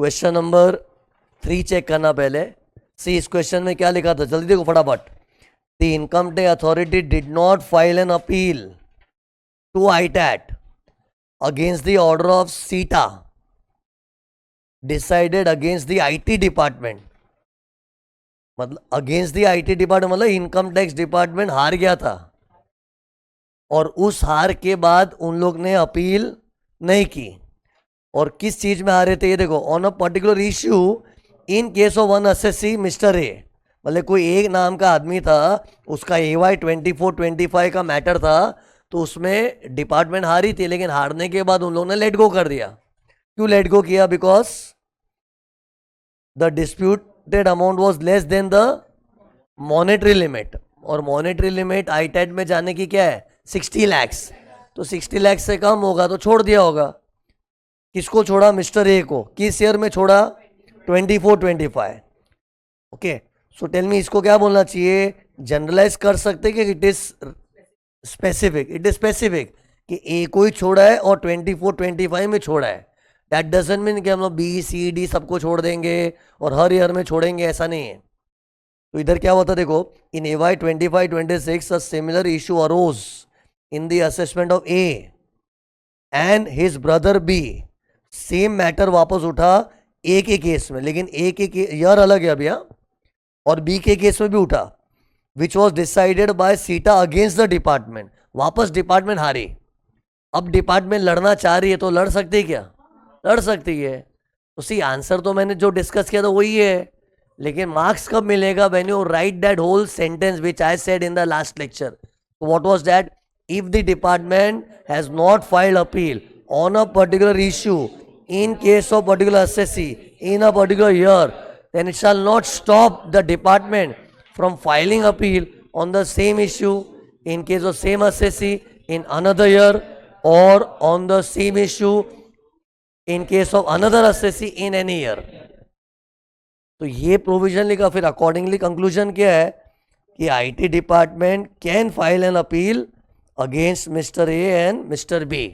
Question number 3 check करना पहले। सी इस क्वेश्चन में क्या लिखा था, जल्दी देखो फटाफट। The income tax authority did not file an appeal to ITAT against the order of CITA decided against the IT department. मतलब अगेंस्ट द आईटी डिपार्टमेंट मतलब इनकम टैक्स डिपार्टमेंट हार गया था, और उस हार के बाद उन लोग ने अपील नहीं की। और किस चीज में हारे थे ये देखो, on a particular issue in case of one assessee mister A. मतलब कोई एक नाम का आदमी था, उसका AY 2425 का मैटर था, तो उसमें डिपार्टमेंट हारी थी, लेकिन हारने के बाद उन लोगों ने लेट गो कर दिया। क्यों लेट गो किया? Because the disputed amount was less than the monetary limit, और मॉनेटरी लिमिट आईटैट में जाने की क्या है 60 लाख, तो 60 लाख से कम होगा तो छोड़ दिया होगा। किसको छोड़ा? मिस्टर ए को। किस ईयर में छोड़ा? 2425। ओके, सो टेल मी इसको क्या बोलना चाहिए? जनरलाइज कर सकते कि it is specific? It is specific कि ए को ही छोड़ा है और 2425 में छोड़ा है। दैट डजंट मीन कि हम लोग BCD सबको छोड़ देंगे और हर ईयर में छोड़ेंगे, ऐसा नहीं है। तो इधर क्या होता देखो, in AY 2526 a similar issue arose in the assessment of A and his brother B। Same matter वापस उठा A के केस में, लेकिन A के ईयर अलग है अभी, और B के केस में भी उठा, विच वॉज डिसाइडेड बाय सीटा अगेंस्ट द डिपार्टमेंट। वापस डिपार्टमेंट हारी। अब डिपार्टमेंट लड़ना चाह रही है तो लड़ सकती है क्या? लड़ सकती है। तो सी आंसर तो मैंने जो डिस्कस किया था वही है, लेकिन मार्क्स कब मिलेगा? When you write that whole sentence which I said in the last lecture. What was that? If the department has not filed appeal on a particular issue in case of particular assessee in a particular year, then it shall not stop the department from filing appeal on the same issue in case of same assessee in another year, or on the same issue in case of another assessee in any year. तो ये provision लिखा, फिर accordingly conclusion क्या है कि IT department can file an appeal against mister A and mister B.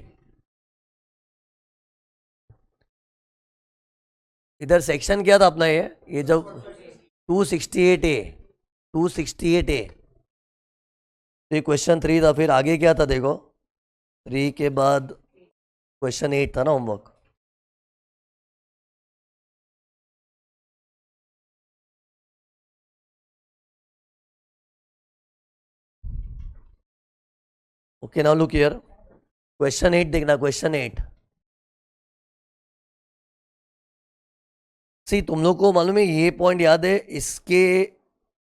इधर section क्या था अपना? ये जब 268A 268A, तो ये क्वेश्चन 3 था। फिर आगे क्या था देखो, 3 के बाद क्वेश्चन 8 था ना, homework. Okay, now look here, question 8 देखना। क्वेश्चन 8, सी तुम लोग को मालूम है ये पॉइंट याद है, इसके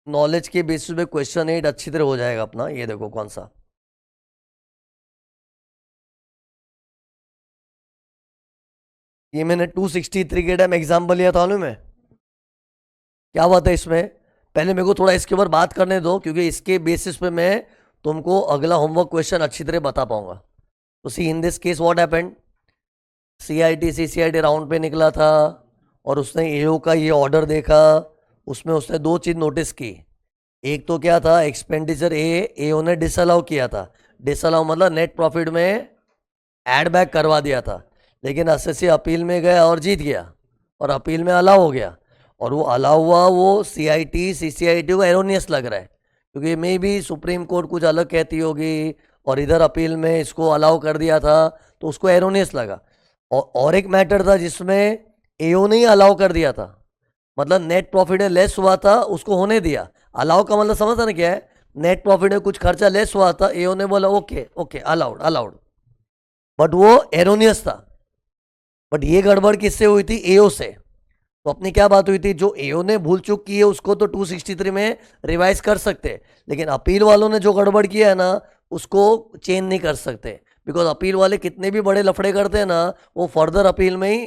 नॉलेज के बेसिस पे क्वेश्चन 8 अच्छी तरह हो जाएगा अपना। ये देखो कौन सा, ये मैंने 263 के टाइम एग्जाम्पल लिया था मालूम है। क्या बात है इसमें? पहले मेरे को थोड़ा इसके ऊपर बात करने दो, क्योंकि इसके बेसिस पे मैं तुमको अगला होमवर्क क्वेश्चन अच्छी तरह बता पाऊंगा। तो see in this case what happened, CIT round पे निकला था, और उसने AO का ये ऑर्डर देखा। उसमें उसने 2 चीज़ नोटिस की। एक तो क्या था, एक्सपेंडिचर AO ने डिसअलाउ किया था। डिसअलाउ मतलब नेट प्रॉफिट में ऐड बैक करवा दिया था, लेकिन असेसी अपील में गया और जीत गया, और अपील में अलाउ हो गया। और वो अलाउ हुआ, वो CCIT को एरोनियस लग रहा है, क्योंकि मे भी सुप्रीम कोर्ट कुछ अलग कहती होगी, और इधर अपील में इसको अलाउ कर दिया था, तो उसको एरोनियस लगा। और एक मैटर था जिसमें AO ने ही अलाउ कर दिया था, मतलब नेट प्रॉफिट में लेस हुआ था, उसको होने दिया। अलाउ का मतलब समझता ना क्या है? नेट प्रॉफिट में कुछ खर्चा लेस हुआ था, AO ने बोला okay okay allowed allowed, but वो एरोनियस था। बट ये गड़बड़ किससे हुई थी? AO से। तो अपनी क्या बात हुई थी, जो AO ने भूल चूक की है उसको तो 263 में रिवाइज कर सकते, लेकिन अपील वालों ने जो गड़बड़ किया है ना उसको चेंज नहीं कर सकते, बिकॉज अपील वाले कितने भी बड़े लफड़े करते हैं ना, वो फर्दर अपील में ही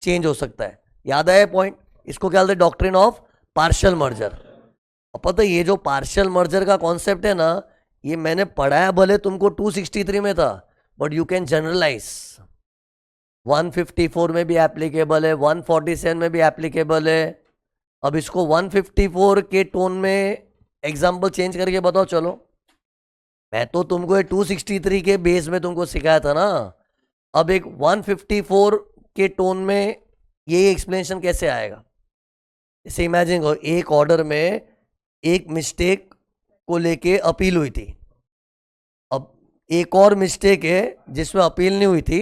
चेंज हो सकता है। याद आया पॉइंट? इसको क्या बोलते हैं? Doctrine of partial merger. अब पता है ये जो पार्शियल मर्जर का कॉन्सेप्ट है ना, ये मैंने पढ़ाया भले तुमको 263 में था, बट यू कैन जनरलाइज। 154 में भी एप्लीकेबल है, 147 में भी एप्लीकेबल है। अब इसको 154 के टोन में एग्जाम्पल चेंज करके बताओ। चलो, मैं तो तुमको 263 के बेस में तुमको सिखाया था ना, अब एक 154 के टोन में ये एक्सप्लेनेशन कैसे आएगा? जैसे इमेजिन करो एक ऑर्डर में एक मिस्टेक को लेके अपील हुई थी, अब एक और मिस्टेक है जिसमें अपील नहीं हुई थी,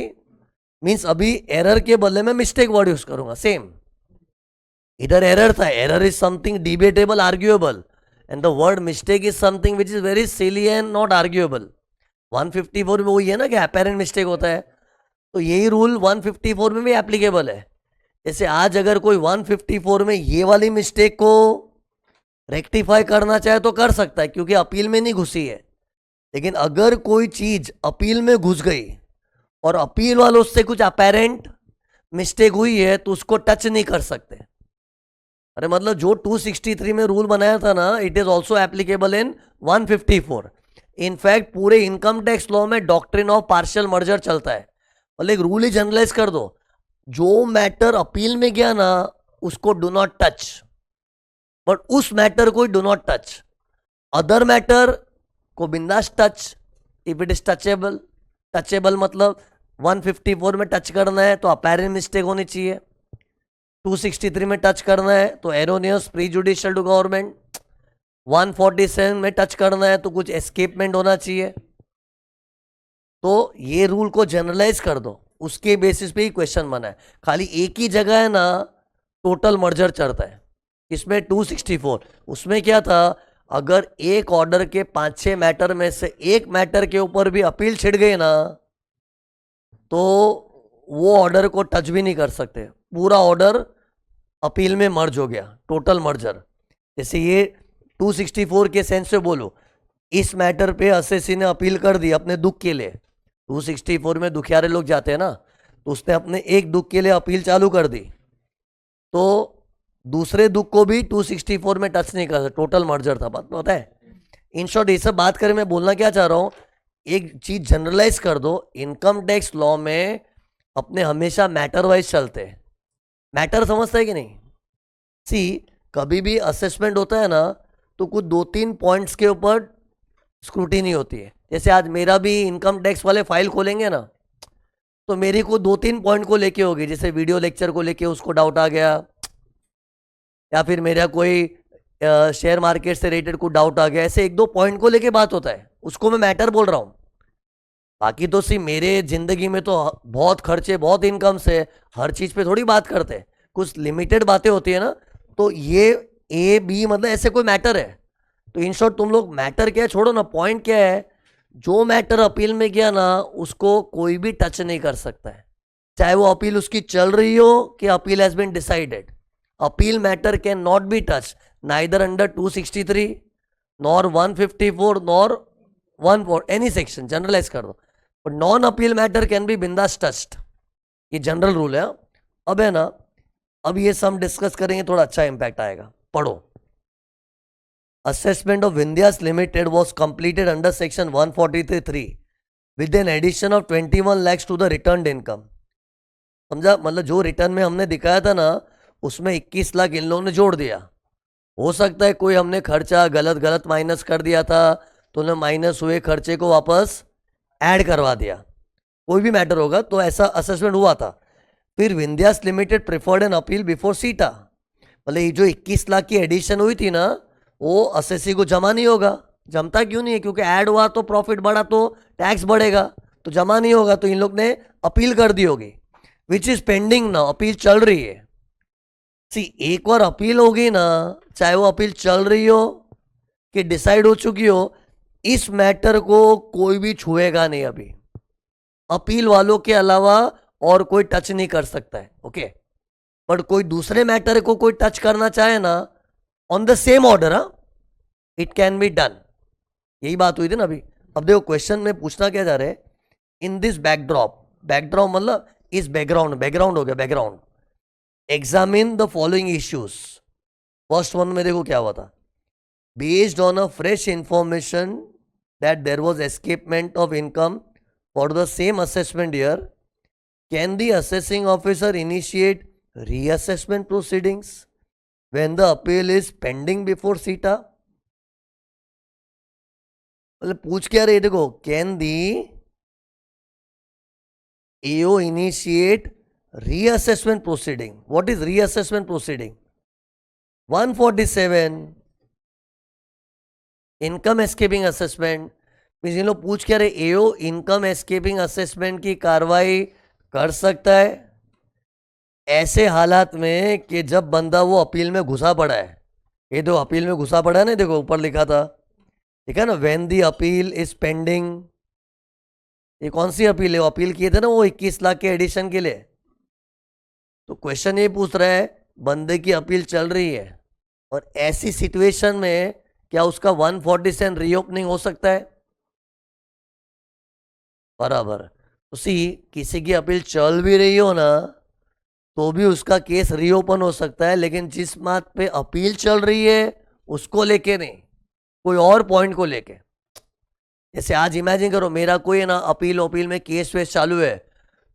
मीन्स अभी एरर के बदले में मिस्टेक वर्ड यूज करूंगा। सेम इधर एरर था, error is something debatable, arguable, and the word mistake is something which is very silly and not arguable. 154 में वही है ना कि अपेरेंट मिस्टेक होता है, तो यही रूल 154 में भी एप्लीकेबल है। जैसे आज अगर कोई 154 में ये वाली मिस्टेक को रेक्टिफाई करना चाहे तो कर सकता है क्योंकि अपील में नहीं घुसी है, लेकिन अगर कोई चीज अपील में घुस गई और अपील वालों से कुछ अपेरेंट मिस्टेक हुई है तो उसको टच नहीं कर सकते। अरे मतलब जो 263 में रूल बनाया था ना, it is also applicable in 154। In fact पूरे इनकम टैक्स लॉ में डॉक्ट्रिन ऑफ पार्शियल मर्जर चलता है। मतलब एक रूल ही जनरलाइज कर दो, जो मैटर अपील में गया ना उसको डू नॉट टच, बट उस मैटर को do not touch, other matter को बिंदास touch if it is touchable. Touchable मतलब 154 में टच करना है तो अपेरेंट मिस्टेक होनी चाहिए, 263 में टच करना है तो एरोनियस प्रीजुडिशियल टू गवर्नमेंट, 147 में टच करना है तो कुछ एस्केपमेंट होना चाहिए। तो ये रूल को जनरलाइज कर दो, उसके बेसिस पे ही क्वेश्चन बना है। खाली एक ही जगह है ना टोटल मर्जर चलता है, इसमें 264। उसमें क्या था, अगर एक ऑर्डर के 5-6 मैटर में से एक मैटर के ऊपर भी अपील छिड़ गई ना तो वो ऑर्डर को टच भी नहीं कर सकते, पूरा ऑर्डर अपील में मर्ज हो गया, टोटल मर्जर। जैसे ये 264 के सेंस से बोलो, इस मैटर पे असेसी ने अपील कर दी अपने दुख के लिए, 264 में दुखियारे लोग जाते हैं ना, तो उसने अपने एक दुख के लिए अपील चालू कर दी, तो दूसरे दुख को भी 264 में टच नहीं कर सकता, टोटल मर्जर था। बात पता है? इन शॉर्ट ये सब बात करें, मैं बोलना क्या चाह रहा हूं, एक चीज जनरलाइज कर दो, इनकम टैक्स लॉ में अपने हमेशा मैटर वाइज चलते हैं। मैटर समझता है कि नहीं? सी कभी भी असेसमेंट होता है ना तो कुछ 2-3 पॉइंट्स के ऊपर स्क्रूटिनी होती है। जैसे आज मेरा भी इनकम टैक्स वाले फाइल खोलेंगे ना तो मेरी को 2-3 पॉइंट को लेके होगी, जैसे वीडियो लेक्चर को लेके उसको डाउट आ गया, या फिर मेरा कोई शेयर मार्केट से रिलेटेड को डाउट आ गया, ऐसे 1-2 पॉइंट को लेके बात होता है, उसको मैं मैटर बोल रहा हूँ। बाकी तो सी मेरे जिंदगी में तो बहुत खर्चे, बहुत इनकम से, हर चीज पे थोड़ी बात करते हैं, कुछ लिमिटेड बातें होती है ना, तो ये ए बी मतलब ऐसे कोई मैटर है। तो इन शॉर्ट तुम लोग मैटर क्या है छोड़ो ना, पॉइंट क्या है, जो मैटर अपील में गया ना उसको कोई भी टच नहीं कर सकता है, चाहे वो अपील उसकी चल रही हो कि appeal has been decided. Appeal matter can not be touch neither under 263 nor 154 nor 1 any section, generalize कर दो, but non appeal matter can be बिंदास टच्ड, ये जनरल रूल है। अब है ना, अब ये सब डिस्कस करेंगे, थोड़ा अच्छा इंपैक्ट आएगा, पढ़ो। Assessment of Vindhyas Limited was completed under section 143(3) with an addition of 21 lakhs to the returned income। समझा? मतलब जो रिटर्न में हमने दिखाया था ना उसमें 21 लाख इन लोगों ने जोड़ दिया। हो सकता है कोई हमने खर्चा गलत गलत माइनस कर दिया था तो उन्हें माइनस हुए खर्चे को वापस ऐड करवा दिया, कोई भी मैटर होगा, तो ऐसा असेसमेंट हुआ था। फिर Vindhyas limited preferred an appeal before सीटा, मतलब ये जो 21 लाख की एडिशन हुई थी ना वो असेसी को जमा नहीं होगा। जमता क्यों नहीं है? क्योंकि ऐड हुआ तो प्रॉफिट बढ़ा तो टैक्स बढ़ेगा, तो जमा नहीं होगा, तो इन लोग ने अपील कर दी होगी, विच इज पेंडिंग ना, अपील चल रही है। सी एक बार अपील होगी ना, चाहे वो अपील चल रही हो कि डिसाइड हो चुकी हो, इस मैटर को कोई भी छुएगा नहीं अभी, अपील वालों के अलावा और कोई टच नहीं कर सकता है। ओके, बट कोई दूसरे मैटर को कोई टच करना चाहे ना on the same order, it can be done. यही बात हुई थी ना अभी। अब देखो क्वेश्चन में पूछना क्या जा रहा है, इन दिस बैकड्रॉप, बैकड्रॉप मतलब इस बैकग्राउंड, बैकग्राउंड हो गया background, examine the following issues. First one में देखो क्या हुआ था, based on a fresh information that there was escapement of income for the same assessment year, can the assessing officer initiate reassessment proceedings when the appeal is pending before सीटा? मतलब पूछ क्या रहे, देखो, can the AO initiate reassessment proceeding. What is reassessment proceeding? 147 income escaping assessment means in लोग पूछ क्या रहे, एओ इनकम एस्केपिंग असेसमेंट की कार्रवाई कर सकता है ऐसे हालात में कि जब बंदा वो अपील में घुसा पड़ा है। ये तो अपील में घुसा पड़ा है ना, देखो ऊपर लिखा था, ठीक है ना, when the appeal is pending. ये कौन सी अपील है? वो अपील किए थे ना वो 21 लाख के एडिशन के लिए। तो क्वेश्चन ये पूछ रहा है बंदे की अपील चल रही है और ऐसी सिचुएशन में क्या उसका 147 रीओपनिंग हो सकता है? बराबर। तो सी किसी की अपील चल भी रही हो ना तो भी उसका केस रीओपन हो सकता है, लेकिन जिस बात पे अपील चल रही है उसको लेके नहीं, कोई और पॉइंट को लेके। जैसे आज इमेजिन करो मेरा कोई ना अपील में केस वेस चालू है,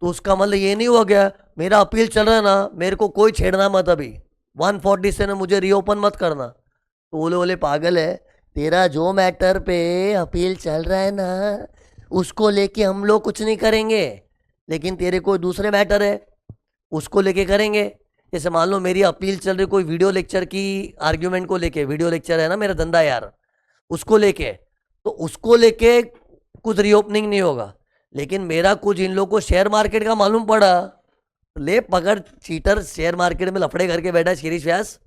तो उसका मतलब ये नहीं हो गया मेरा अपील चल रहा है ना, मेरे को कोई छेड़ना मत, अभी 140 से ना मुझे रीओपन मत करना। तो बोले बोले पागल है, तेरा जो मैटर पे अपील चल रहा है ना उसको लेके हम लोग कुछ नहीं करेंगे, लेकिन तेरे कोई दूसरे मैटर है उसको लेके करेंगे। जैसे मान लो मेरी अपील चल रही कोई वीडियो लेक्चर की आर्ग्यूमेंट को लेके, वीडियो लेक्चर है ना मेरा धंधा यार, उसको लेके, तो उसको लेके कुछ रीओपनिंग नहीं होगा। लेकिन मेरा कुछ इन लोगों को शेयर मार्केट का मालूम पड़ा, ले पकड़ चीटर शेयर मार्केट में लफड़े करके बैठा है शीरीष व्यास,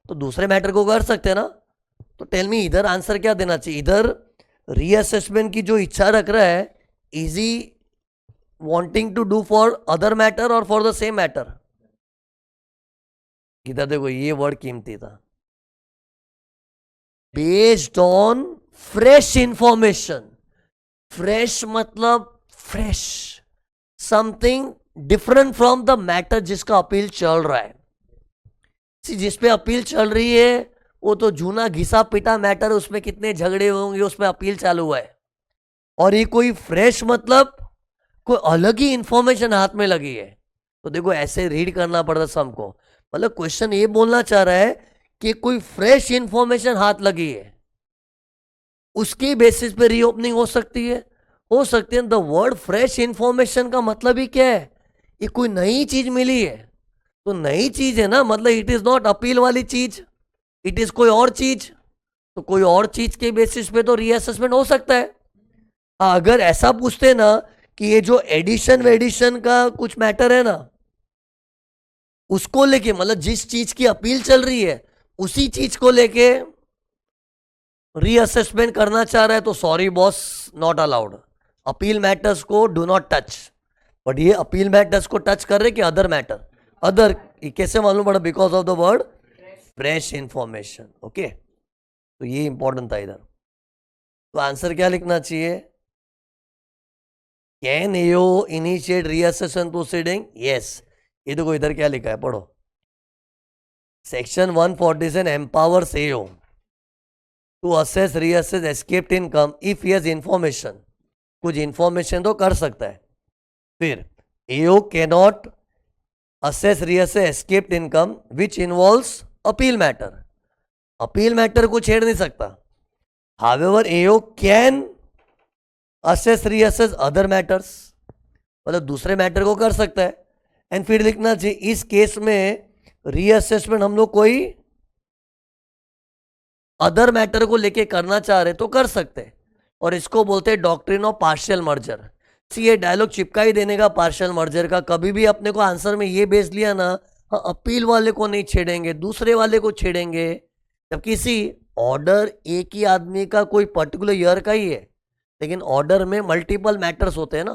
तो दूसरे मैटर को कर सकते हैं ना। तो टेल मी इधर आंसर क्या देना चाहिए? इधर रीअसेसमेंट की जो इच्छा रख रहा है, is he wanting to do for other matter और फॉर द सेम मैटर? इधर देखो ये वर्ड कीमती था, based on fresh information. Fresh मतलब fresh, something different from the matter जिसका अपील चल रहा है। जिस पे अपील चल रही है वो तो जूना घिसा पिटा मैटर, उसमें कितने झगड़े होंगे, उसमें अपील चालू हुआ है। और ये कोई फ्रेश मतलब कोई अलग ही इंफॉर्मेशन हाथ में लगी है। तो देखो ऐसे रीड करना पड़ता सबको, मतलब क्वेश्चन ये बोलना चाह रहा है कि कोई फ्रेश इंफॉर्मेशन हाथ लगी है, उसके बेसिस पे रीओपनिंग हो सकती है, हो सकती है। द वर्ड फ्रेश इंफॉर्मेशन का मतलब ही क्या है? ये कोई नई चीज मिली है, तो नई चीज है ना, मतलब इट इज नॉट अपील वाली चीज, इट इज कोई और चीज। तो कोई और चीज के बेसिस पे तो रीअसेसमेंट हो सकता है। अगर ऐसा पूछते ना कि ये जो एडिशन वेडिशन का कुछ मैटर है ना उसको लेके, मतलब जिस चीज की अपील चल रही है उसी चीज को लेके रीअसेसमेंट करना चाह रहा है, तो sorry boss, not allowed. Appeal matters को डू नॉट टच। बट ये अपील मैटर्स को टच कर रहे कि अदर मैटर? अदर कैसे मालूम पड़ा? Because of the word fresh information. Okay, तो ये इंपॉर्टेंट था इधर। तो आंसर क्या लिखना चाहिए? Can AO initiate reassessment proceeding? Yes. ये देखो इधर क्या लिखा है, पढ़ो। Section 147 empowers AO to assess reassess escaped income if he has information. कुछ इंफॉर्मेशन तो कर सकता है। फिर AO cannot assess reassess escaped income which involves appeal matter. Appeal matter को छेड़ नहीं सकता। However AO can assess reassess other matters, मतलब दूसरे मैटर को कर सकता है। एंड फिर लिखना चाहिए इस केस में रीअसेसमेंट हम लोग कोई अदर मैटर को लेके करना चाह रहे तो कर सकते हैं, और इसको बोलते हैं डॉक्ट्रिन ऑफ पार्शियल मर्जर। सी ये डायलॉग चिपका ही देने का पार्शियल मर्जर का। कभी भी अपने को आंसर में ये बेस लिया ना, हाँ अपील वाले को नहीं छेड़ेंगे, दूसरे वाले को छेड़ेंगे। जब किसी ऑर्डर एक ही आदमी का कोई पर्टिकुलर ईयर का ही है, लेकिन ऑर्डर में मल्टीपल मैटर्स होते हैं ना,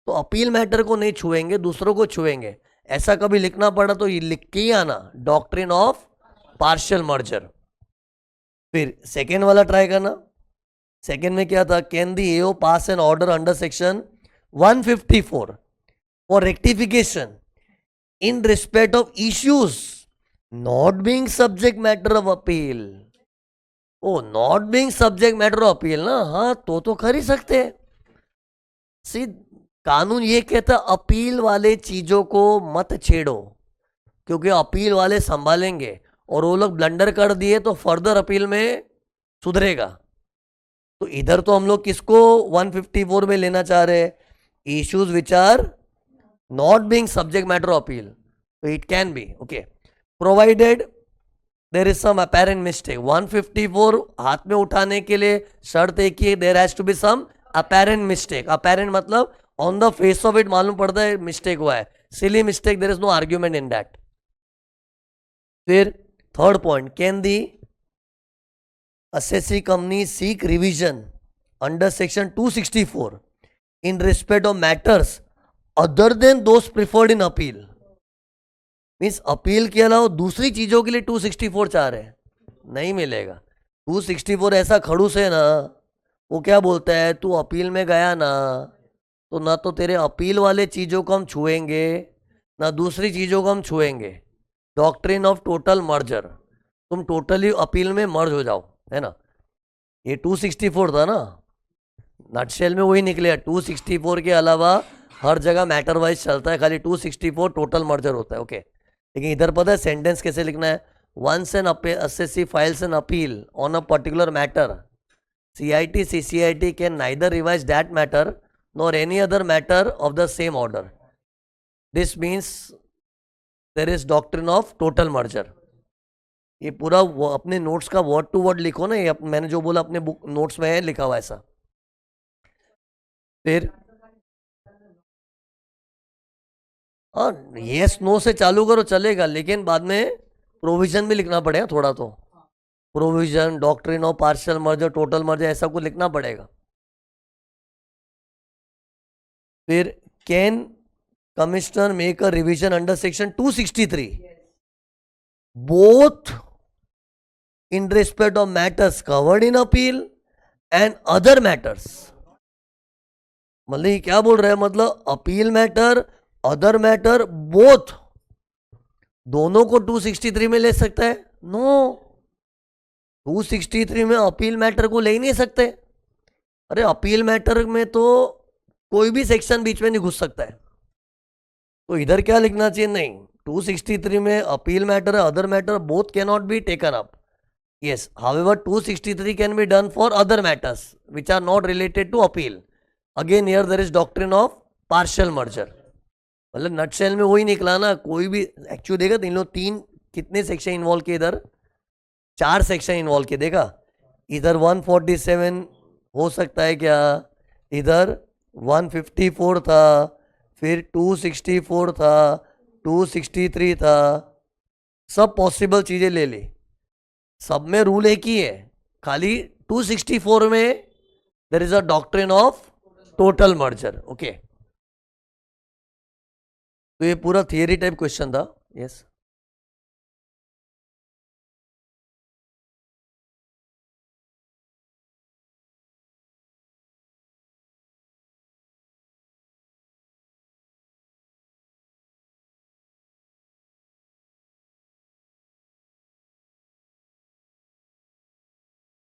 तो अपील मैटर को नहीं छुएंगे, दूसरों को छुएंगे। ऐसा कभी लिखना पड़ा तो ये लिख के ही आना, डॉक्ट्रिन ऑफ पार्शियल मर्जर। फिर सेकेंड वाला ट्राई करना। सेकेंड में क्या था? Can the AO pass an order under section 154 for rectification in respect of issues not being subject matter of appeal. Oh, not being subject matter of appeal ना, हाँ तो कर ही सकते हैं। सी कानून ये कहता अपील वाले चीजों को मत छेड़ो, क्योंकि अपील वाले संभालेंगे, और वो लोग ब्लंडर कर दिए तो फर्दर अपील में सुधरेगा। तो इधर तो हम लोग किसको 154 में लेना चाह रहे हैं? Issues which are not being subject matter of appeal. So it can be, okay, provided there is some apparent mistake. 154 हाथ में उठाने के लिए शर्त एक ही, there has to be some apparent mistake. apparent मतलब on the face of it मालूम पड़ता है mistake हुआ है. silly mistake, there is no argument in that. फिर third point, can the assessee company seek revision under section 264 in respect of matters other than those preferred in appeal? Means appeal के अलावा दूसरी चीजों के लिए 264 चाह रहे हैं, नहीं मिलेगा. 264 ऐसा खड़ूस है ना, वो क्या बोलता है, तू अपील में गया ना, तो ना तो तेरे अपील वाले चीजों को हम छुएंगे ना दूसरी चीजों को हम छुएंगे. डॉक्ट्रिन ऑफ टोटल मर्जर, तुम टोटली अपील में मर्ज हो जाओ, है ना. ये 264 था ना, नटशेल में वही निकलेगा. 264 के अलावा हर जगह मैटर वाइज चलता है, खाली 264 टोटल मर्जर होता है. ओके, लेकिन इधर पता है सेंटेंस कैसे लिखना है. Once an assessee files an appeal on a particular matter, CIT CCIT can neither revise that matter nor any other matter of the same order. This means there is doctrine of total merger. ये पूरा अपने notes का word to word लिखो ना, ये मैंने जो बोला अपने बुक नोट्स में है लिखा हुआ ऐसा. फिर हाँ, यस नो से चालू करो चलेगा, लेकिन बाद में प्रोविजन भी लिखना पड़ेगा थोड़ा. तो provision, doctrine of partial merger, total merger, ऐसा कुछ लिखना पड़ेगा. फिर can commissioner make a revision under section 263 both in respect of matters covered in appeal and other matters. मतलब ये क्या बोल रहे हैं, मतलब appeal matter, other matter, both, दोनों को 263 में ले सकता है? नो, 263 में अपील मैटर को ले ही नहीं सकते. अरे अपील मैटर में तो कोई भी सेक्शन बीच में नहीं घुस सकता है. तो इधर क्या लिखना चाहिए, नहीं, 263 में appeal matter, other matter, both can not be taken up. yes, however 263 can be done for other matters which are not related to appeal. Again here there is doctrine of partial merger. मतलब nutshell में वही निकला ना, कोई भी actually देखा तो इन लोग तीन कितने सेक्शन इन्वॉल्व किए, इधर 4 सेक्शन इन्वॉल्व किए. देखा, इधर 147 हो सकता है क्या, इधर 154 था, फिर 264 था, 263 था, सब पॉसिबल चीजें ले ली. सब में रूल एक ही है, खाली 264 में there is a doctrine of total merger. Okay, तो ये पूरा थियरी टाइप क्वेश्चन था. यस,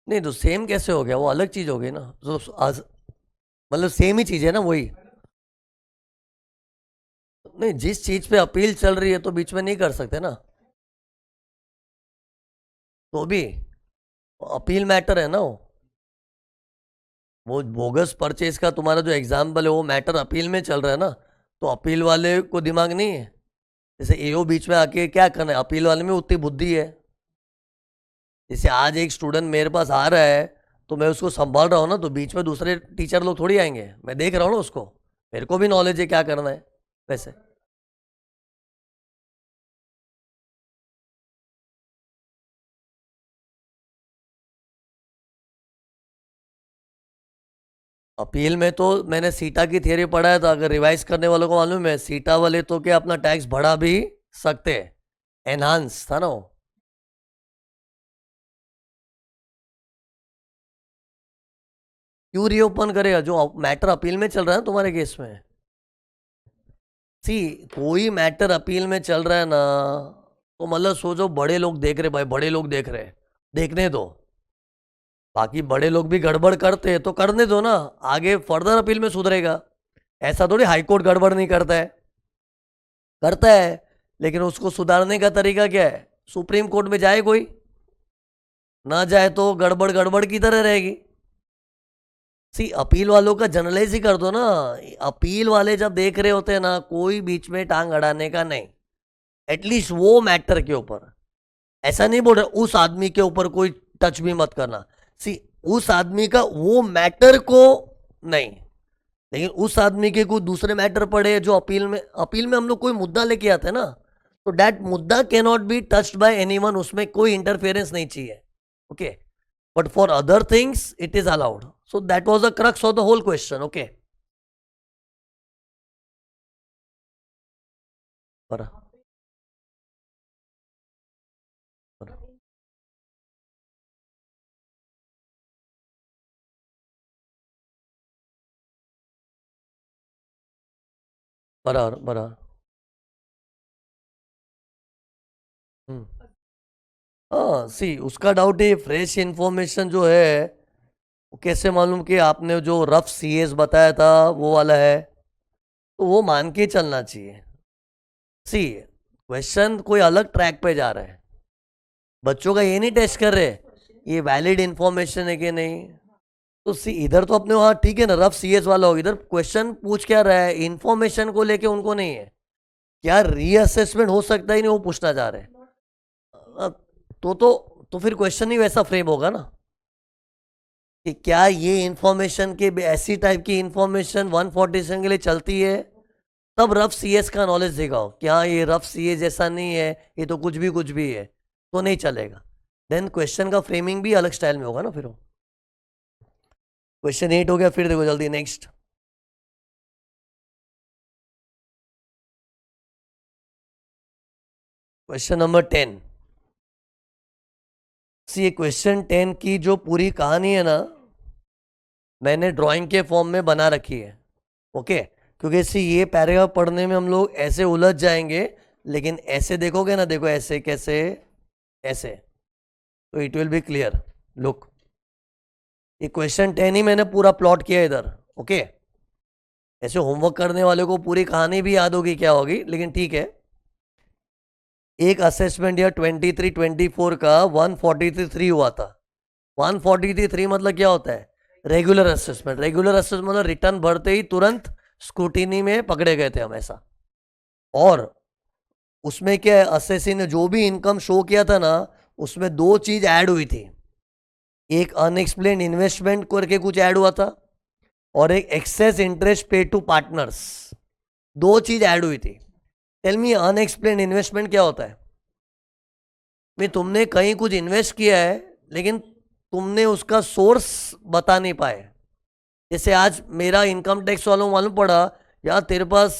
नहीं तो सेम कैसे हो गया, वो अलग चीज हो गई ना. तो मतलब सेम ही चीज है ना, वही. नहीं, जिस चीज पे अपील चल रही है तो बीच में नहीं कर सकते ना, तो भी अपील मैटर है ना. वो बोगस परचेज का तुम्हारा जो एग्जाम्पल है वो मैटर अपील में चल रहा है ना, तो अपील वाले को दिमाग नहीं है. जैसे एओ बीच में आके क्या करना है, अपील वाले में उतनी बुद्धि है. जैसे आज एक स्टूडेंट मेरे पास आ रहा है तो मैं उसको संभाल रहा हूँ ना, तो बीच में दूसरे टीचर लोग थोड़ी आएंगे, मैं देख रहा हूँ ना उसको, मेरे को भी नॉलेज है क्या करना है. वैसे अपील में तो मैंने सीटा की थियरी पढ़ा था, अगर रिवाइज करने वालों को मालूम है, सीटा वाले तो क्या अपना टैक्स बढ़ा भी सकते हैं, एनहांस था ना वो. क्यों रीओपन करेगा, जो मैटर अपील में चल रहा है ना तुम्हारे केस में. सी, कोई मैटर अपील में चल रहा है ना, तो मतलब सोचो बड़े लोग देख रहे, भाई बड़े लोग देख रहे, देखने दो. बाकी बड़े लोग भी गड़बड़ करते हैं तो करने दो ना, आगे फर्दर अपील में सुधरेगा. ऐसा थोड़ी हाईकोर्ट गड़बड़ नहीं करता है, करता है, लेकिन उसको सुधारने का तरीका क्या है, सुप्रीम कोर्ट में जाए कोई, ना जाए तो गड़बड़ गड़बड़ की तरह रहेगी. सी अपील वालों का जनरलाइज ही कर दो ना। अपील वाले जब देख रहे होते हैं ना, कोई बीच में टांग अड़ाने का नहीं, एटलीस्ट वो मैटर के ऊपर। ऐसा नहीं बोल रहे उस आदमी के ऊपर कोई टच भी मत करना। सी उस आदमी का वो मैटर को नहीं, लेकिन उस आदमी के कोई दूसरे मैटर पड़े जो अपील में हम लोग कोई मुद्दा लेके आते हैं ना, तो दैट मुद्दा can not be touched by anyone, उसमें कोई इंटरफेरेंस नहीं चाहिए। Okay, but for other things it is allowed. So that was the crux of the whole question. Okay, बरा बराबर बराबर। हाँ सी उसका डाउट है, फ्रेश इंफॉर्मेशन जो है वो कैसे मालूम कि आपने जो रफ सीएस बताया था वो वाला है, तो वो मान के चलना चाहिए। सी क्वेश्चन कोई अलग ट्रैक पे जा रहा है, बच्चों का ये नहीं टेस्ट कर रहे ये वैलिड इंफॉर्मेशन है कि नहीं। तो सी इधर तो अपने वहाँ ठीक है ना, रफ सीएस वाला हो, इधर क्वेश्चन पूछ क्या रहा है, इंफॉर्मेशन को लेके उनको नहीं है, क्या रीअसेसमेंट हो सकता ही नहीं वो पूछना चाह रहे हैं। तो फिर क्वेश्चन ही वैसा फ्रेम होगा ना कि क्या ये इंफॉर्मेशन के ऐसी टाइप की इंफॉर्मेशन 147 के लिए चलती है, तब रफ सीएस का नॉलेज दिखाओ कि हाँ ये रफ सीएस जैसा नहीं है, ये तो कुछ भी है, तो नहीं चलेगा। देन क्वेश्चन का फ्रेमिंग भी अलग स्टाइल में होगा ना। फिर क्वेश्चन 8 हो गया, फिर देखो जल्दी नेक्स्ट। Question number 10। सी क्वेश्चन 10 की जो पूरी कहानी है ना, मैंने ड्राइंग के फॉर्म में बना रखी है। ओके, क्योंकि सी ये पैराग्राफ पढ़ने में हम लोग ऐसे उलझ जाएंगे, लेकिन ऐसे देखोगे ना, देखो ऐसे कैसे, ऐसे, तो it will be clear. Look, ये क्वेश्चन 10 ही मैंने पूरा प्लॉट किया इधर। ओके, ऐसे होमवर्क करने वाले को पूरी कहानी भी याद होगी क्या होगी, लेकिन ठीक है। एक असेसमेंट या 23-24 का 143 हुआ था। 143 मतलब क्या होता है, रेगुलर असेसमेंट। रेगुलर असेसमेंट मतलब रिटर्न भरते ही तुरंत स्क्रूटिनी में पकड़े गए थे हम, ऐसा। और उसमें क्या है, असेसी ने जो भी इनकम शो किया था ना, उसमें दो चीज ऐड हुई थी। एक अनएक्सप्लेन इन्वेस्टमेंट करके कुछ ऐड हुआ था, और एक एक्सेस इंटरेस्ट पे टू पार्टनर्स, दो चीज ऐड हुई थी। टेल मी अनएक्सप्लेन इन्वेस्टमेंट क्या होता है। भाई तुमने कहीं कुछ इन्वेस्ट किया है, लेकिन तुमने उसका सोर्स बता नहीं पाए। जैसे आज मेरा इनकम टैक्स वालों मालूम पड़ा, यार तेरे पास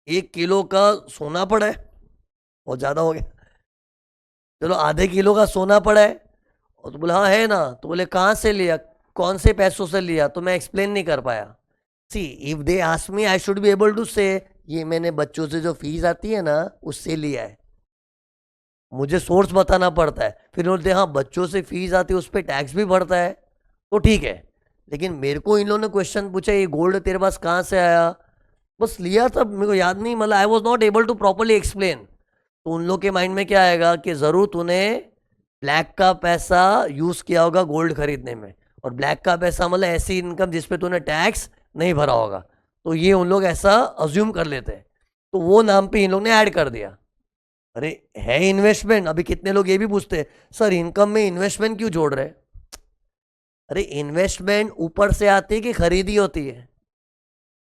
1 किलो का सोना पड़ा है, बहुत ज़्यादा हो गया, चलो आधे किलो का सोना पड़ा है। और तो बोले हाँ है ना, तो बोले कहाँ से लिया, कौन से पैसों से लिया, तो मैं एक्सप्लेन नहीं कर पाया। See if they ask me I should be able to say ये मैंने बच्चों से जो फीस आती है ना उससे लिया है, मुझे सोर्स बताना पड़ता है। फिर बोलते हाँ बच्चों से फीस आती है उस पर टैक्स भी बढ़ता है, तो ठीक है। लेकिन मेरे को इन लोगों ने क्वेश्चन पूछा ये गोल्ड तेरे पास कहाँ से आया, बस लिया था, मेरे को याद नहीं, मतलब I was not able to properly explain. तो उन लोग के माइंड में क्या आएगा कि ज़रूर तूने ब्लैक का पैसा यूज़ किया होगा गोल्ड खरीदने में, और ब्लैक का पैसा मतलब ऐसी इनकम जिसपे तूने टैक्स नहीं भरा होगा, तो ये उन लोग ऐसा अज्यूम कर लेते हैं। तो वो नाम पे इन लोग ने ऐड कर दिया। अरे है इन्वेस्टमेंट, अभी कितने लोग ये भी पूछते हैं सर इनकम में इन्वेस्टमेंट क्यों जोड़ रहे। अरे इन्वेस्टमेंट ऊपर से आती है कि खरीदी होती है।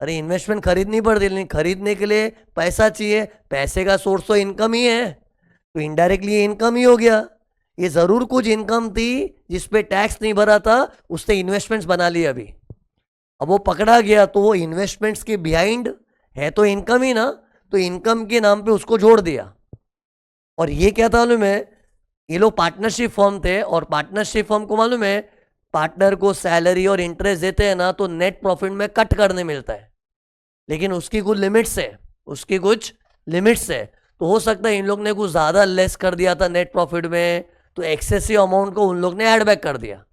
अरे इन्वेस्टमेंट खरीदनी पड़ती है, खरीदने के लिए पैसा चाहिए, पैसे का सोर्स तो इनकम ही है, तो इनडायरेक्टली ये इनकम ही हो गया। ये जरूर कुछ इनकम थी जिसपे टैक्स नहीं भरा था, उसने इन्वेस्टमेंट्स बना लिए अभी, अब वो पकड़ा गया, तो वो इन्वेस्टमेंट्स के बिहाइंड है तो इनकम ही ना, तो इनकम के नाम पे उसको जोड़ दिया। और ये क्या था मालूम है, ये लोग पार्टनरशिप फर्म थे, और पार्टनरशिप फर्म को मालूम है पार्टनर को सैलरी और इंटरेस्ट देते हैं ना, तो नेट प्रॉफिट में कट करने मिलता है, लेकिन उसकी कुछ लिमिट्स है, उसकी कुछ लिमिट्स है। तो हो सकता है इन लोग ने कुछ ज़्यादा लेस कर दिया था नेट प्रॉफिट में, तो एक्सेसिव अमाउंट को उन लोग ने ऐड बैक कर दिया।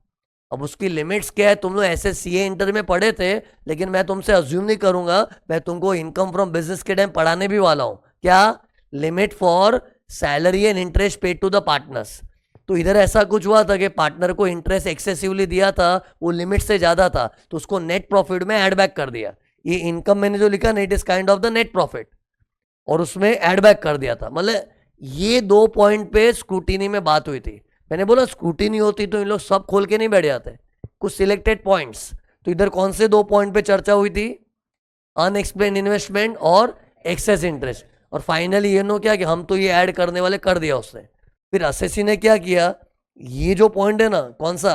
अब उसकी लिमिट्स क्या है, तुम लोग ऐसे सीए इंटर में पढ़े थे, लेकिन मैं तुमसे अज्यूम नहीं करूंगा, मैं तुमको इनकम फ्रॉम बिजनेस के टाइम पढ़ाने भी वाला हूं। क्या limit for salary and interest paid to the partners, तो इधर ऐसा कुछ हुआ था कि पार्टनर को इंटरेस्ट एक्सेसिवली दिया था, वो लिमिट से ज्यादा था, तो उसको नेट प्रॉफिट में ऐड बैक कर दिया। ये इनकम मैंने जो लिखा ना, it is kind of the net profit, और उसमें ऐड बैक कर दिया था। मतलब ये 2 पॉइंट पे स्क्रूटिनी में बात हुई थी। मैंने बोला स्क्रूटिनी होती तो इन लोग सब खोल के नहीं बैठ जाते, कुछ सिलेक्टेड पॉइंट्स। तो इधर कौन से 2 पॉइंट पे चर्चा हुई थी? अनएक्सप्लेन इन्वेस्टमेंट और एक्सेस इंटरेस्ट। और फाइनली ये नो क्या कि हम तो ये ऐड करने वाले कर दिया उसने। फिर असेसी ने क्या किया, ये जो पॉइंट है ना, कौन सा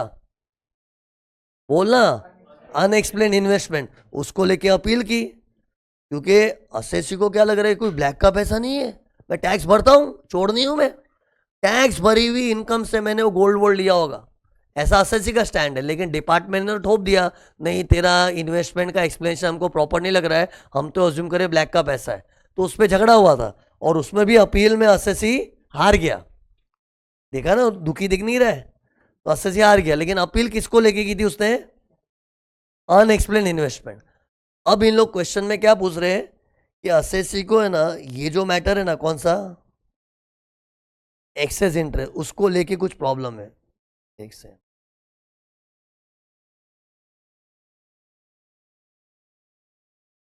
बोलना, अनएक्सप्लेन इन्वेस्टमेंट, उसको लेके अपील की। क्योंकि असेसी को क्या लग रहा है, कोई ब्लैक का पैसा नहीं है, मैं टैक्स भरता हूं, चोर नहीं हूं मैं, टैक्स भरी हुई इनकम से मैंने वो गोल्ड वोल्ड लिया होगा, ऐसा असेसी का स्टैंड है। लेकिन डिपार्टमेंट ने ठोप दिया, नहीं तेरा इन्वेस्टमेंट का एक्सप्लेनेशन हमको प्रॉपर नहीं लग रहा है, हम तो अज्यूम करें ब्लैक का पैसा है। तो उस पर झगड़ा हुआ था, और उसमें भी अपील में असेसी हार गया। देखा ना, दुखी दिख नहीं रहा है, तो असेसी हार गया। लेकिन अपील किसको लेके की थी उसने? Unexplained investment. अब इन लोग क्वेश्चन में क्या पूछ रहे हैं कि असेसी को है ना, ये जो मैटर है ना, कौन सा एक्सेस इंटरेस्ट, उसको लेके कुछ प्रॉब्लम है। एक से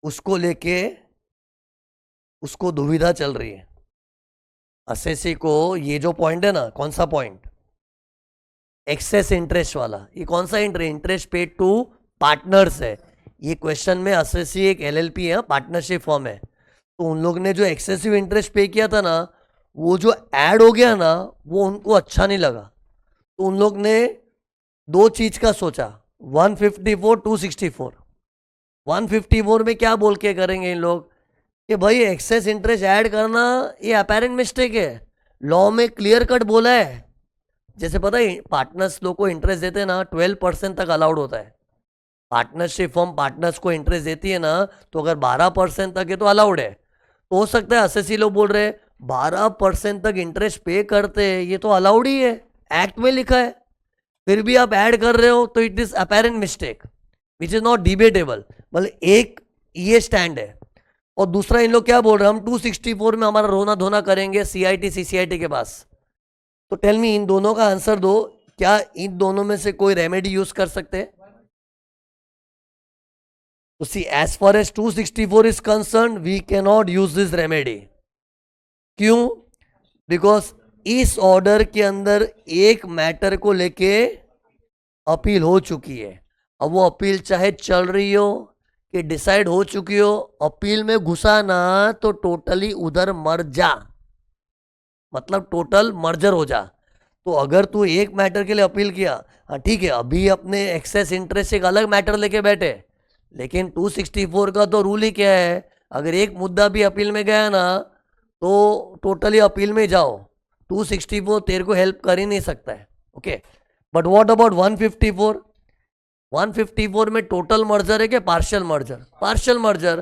उसको लेके उसको दुविधा चल रही है असेसी को। ये जो पॉइंट है ना, कौन सा पॉइंट, एक्सेस इंटरेस्ट वाला, ये कौन सा इंटरेस्ट पेड टू पार्टनर्स है। ये क्वेश्चन में असेसी एक एलएलपी है, पार्टनरशिप फॉर्म है, तो उन लोग ने जो एक्सेसिव इंटरेस्ट पे किया था ना, वो जो ऐड हो गया ना, वो उनको अच्छा नहीं लगा। तो उन लोग ने 2 चीज का सोचा, 154 264। 154 में क्या बोल के करेंगे इन लोग कि भाई एक्सेस इंटरेस्ट ऐड करना ये अपेरेंट मिस्टेक है, लॉ में क्लियर कट बोला है। जैसे पता है पार्टनर्स लोग को इंटरेस्ट देते हैं ना, 12% तक अलाउड होता है। पार्टनरशिप फॉर्म पार्टनर्स को इंटरेस्ट देती है ना, तो अगर 12% तक है तो अलाउड है। तो हो सकता है असेसी लोग बोल रहे हैं 12% तक इंटरेस्ट पे करते हैं, ये तो अलाउड ही है, एक्ट में लिखा है, फिर भी आप ऐड कर रहे हो, तो it is apparent mistake which is not debatable. मतलब एक ये स्टैंड है। और दूसरा इन लोग क्या बोल रहे हैं, हम 264 में हमारा रोना धोना करेंगे सीआईटी सीसीआईटी के पास। तो टेल मी, इन दोनों का आंसर दो, क्या इन दोनों में से कोई रेमेडी यूज कर सकते हैं? तो see, as far as 264 is concern, we cannot use this remedy. क्यों? बिकॉज इस ऑर्डर के अंदर एक मैटर को लेके अपील हो चुकी है। अब वो अपील चाहे चल रही हो कि डिसाइड हो चुकी हो, अपील में घुसा ना तो टोटली उधर मर जा, मतलब टोटल मर्जर हो जा। तो अगर तू एक मैटर के लिए अपील किया, हाँ ठीक है, अभी अपने एक्सेस इंटरेस्ट एक अलग मैटर लेके बैठे, लेकिन 264 का तो रूल ही क्या है, अगर एक मुद्दा भी अपील में गया ना तो टोटली अपील में जाओ। 264 तेरे को हेल्प कर ही नहीं सकता है। Okay, but what about 154? 154 में टोटल मर्जर है क्या पार्शियल मर्जर? Partial merger.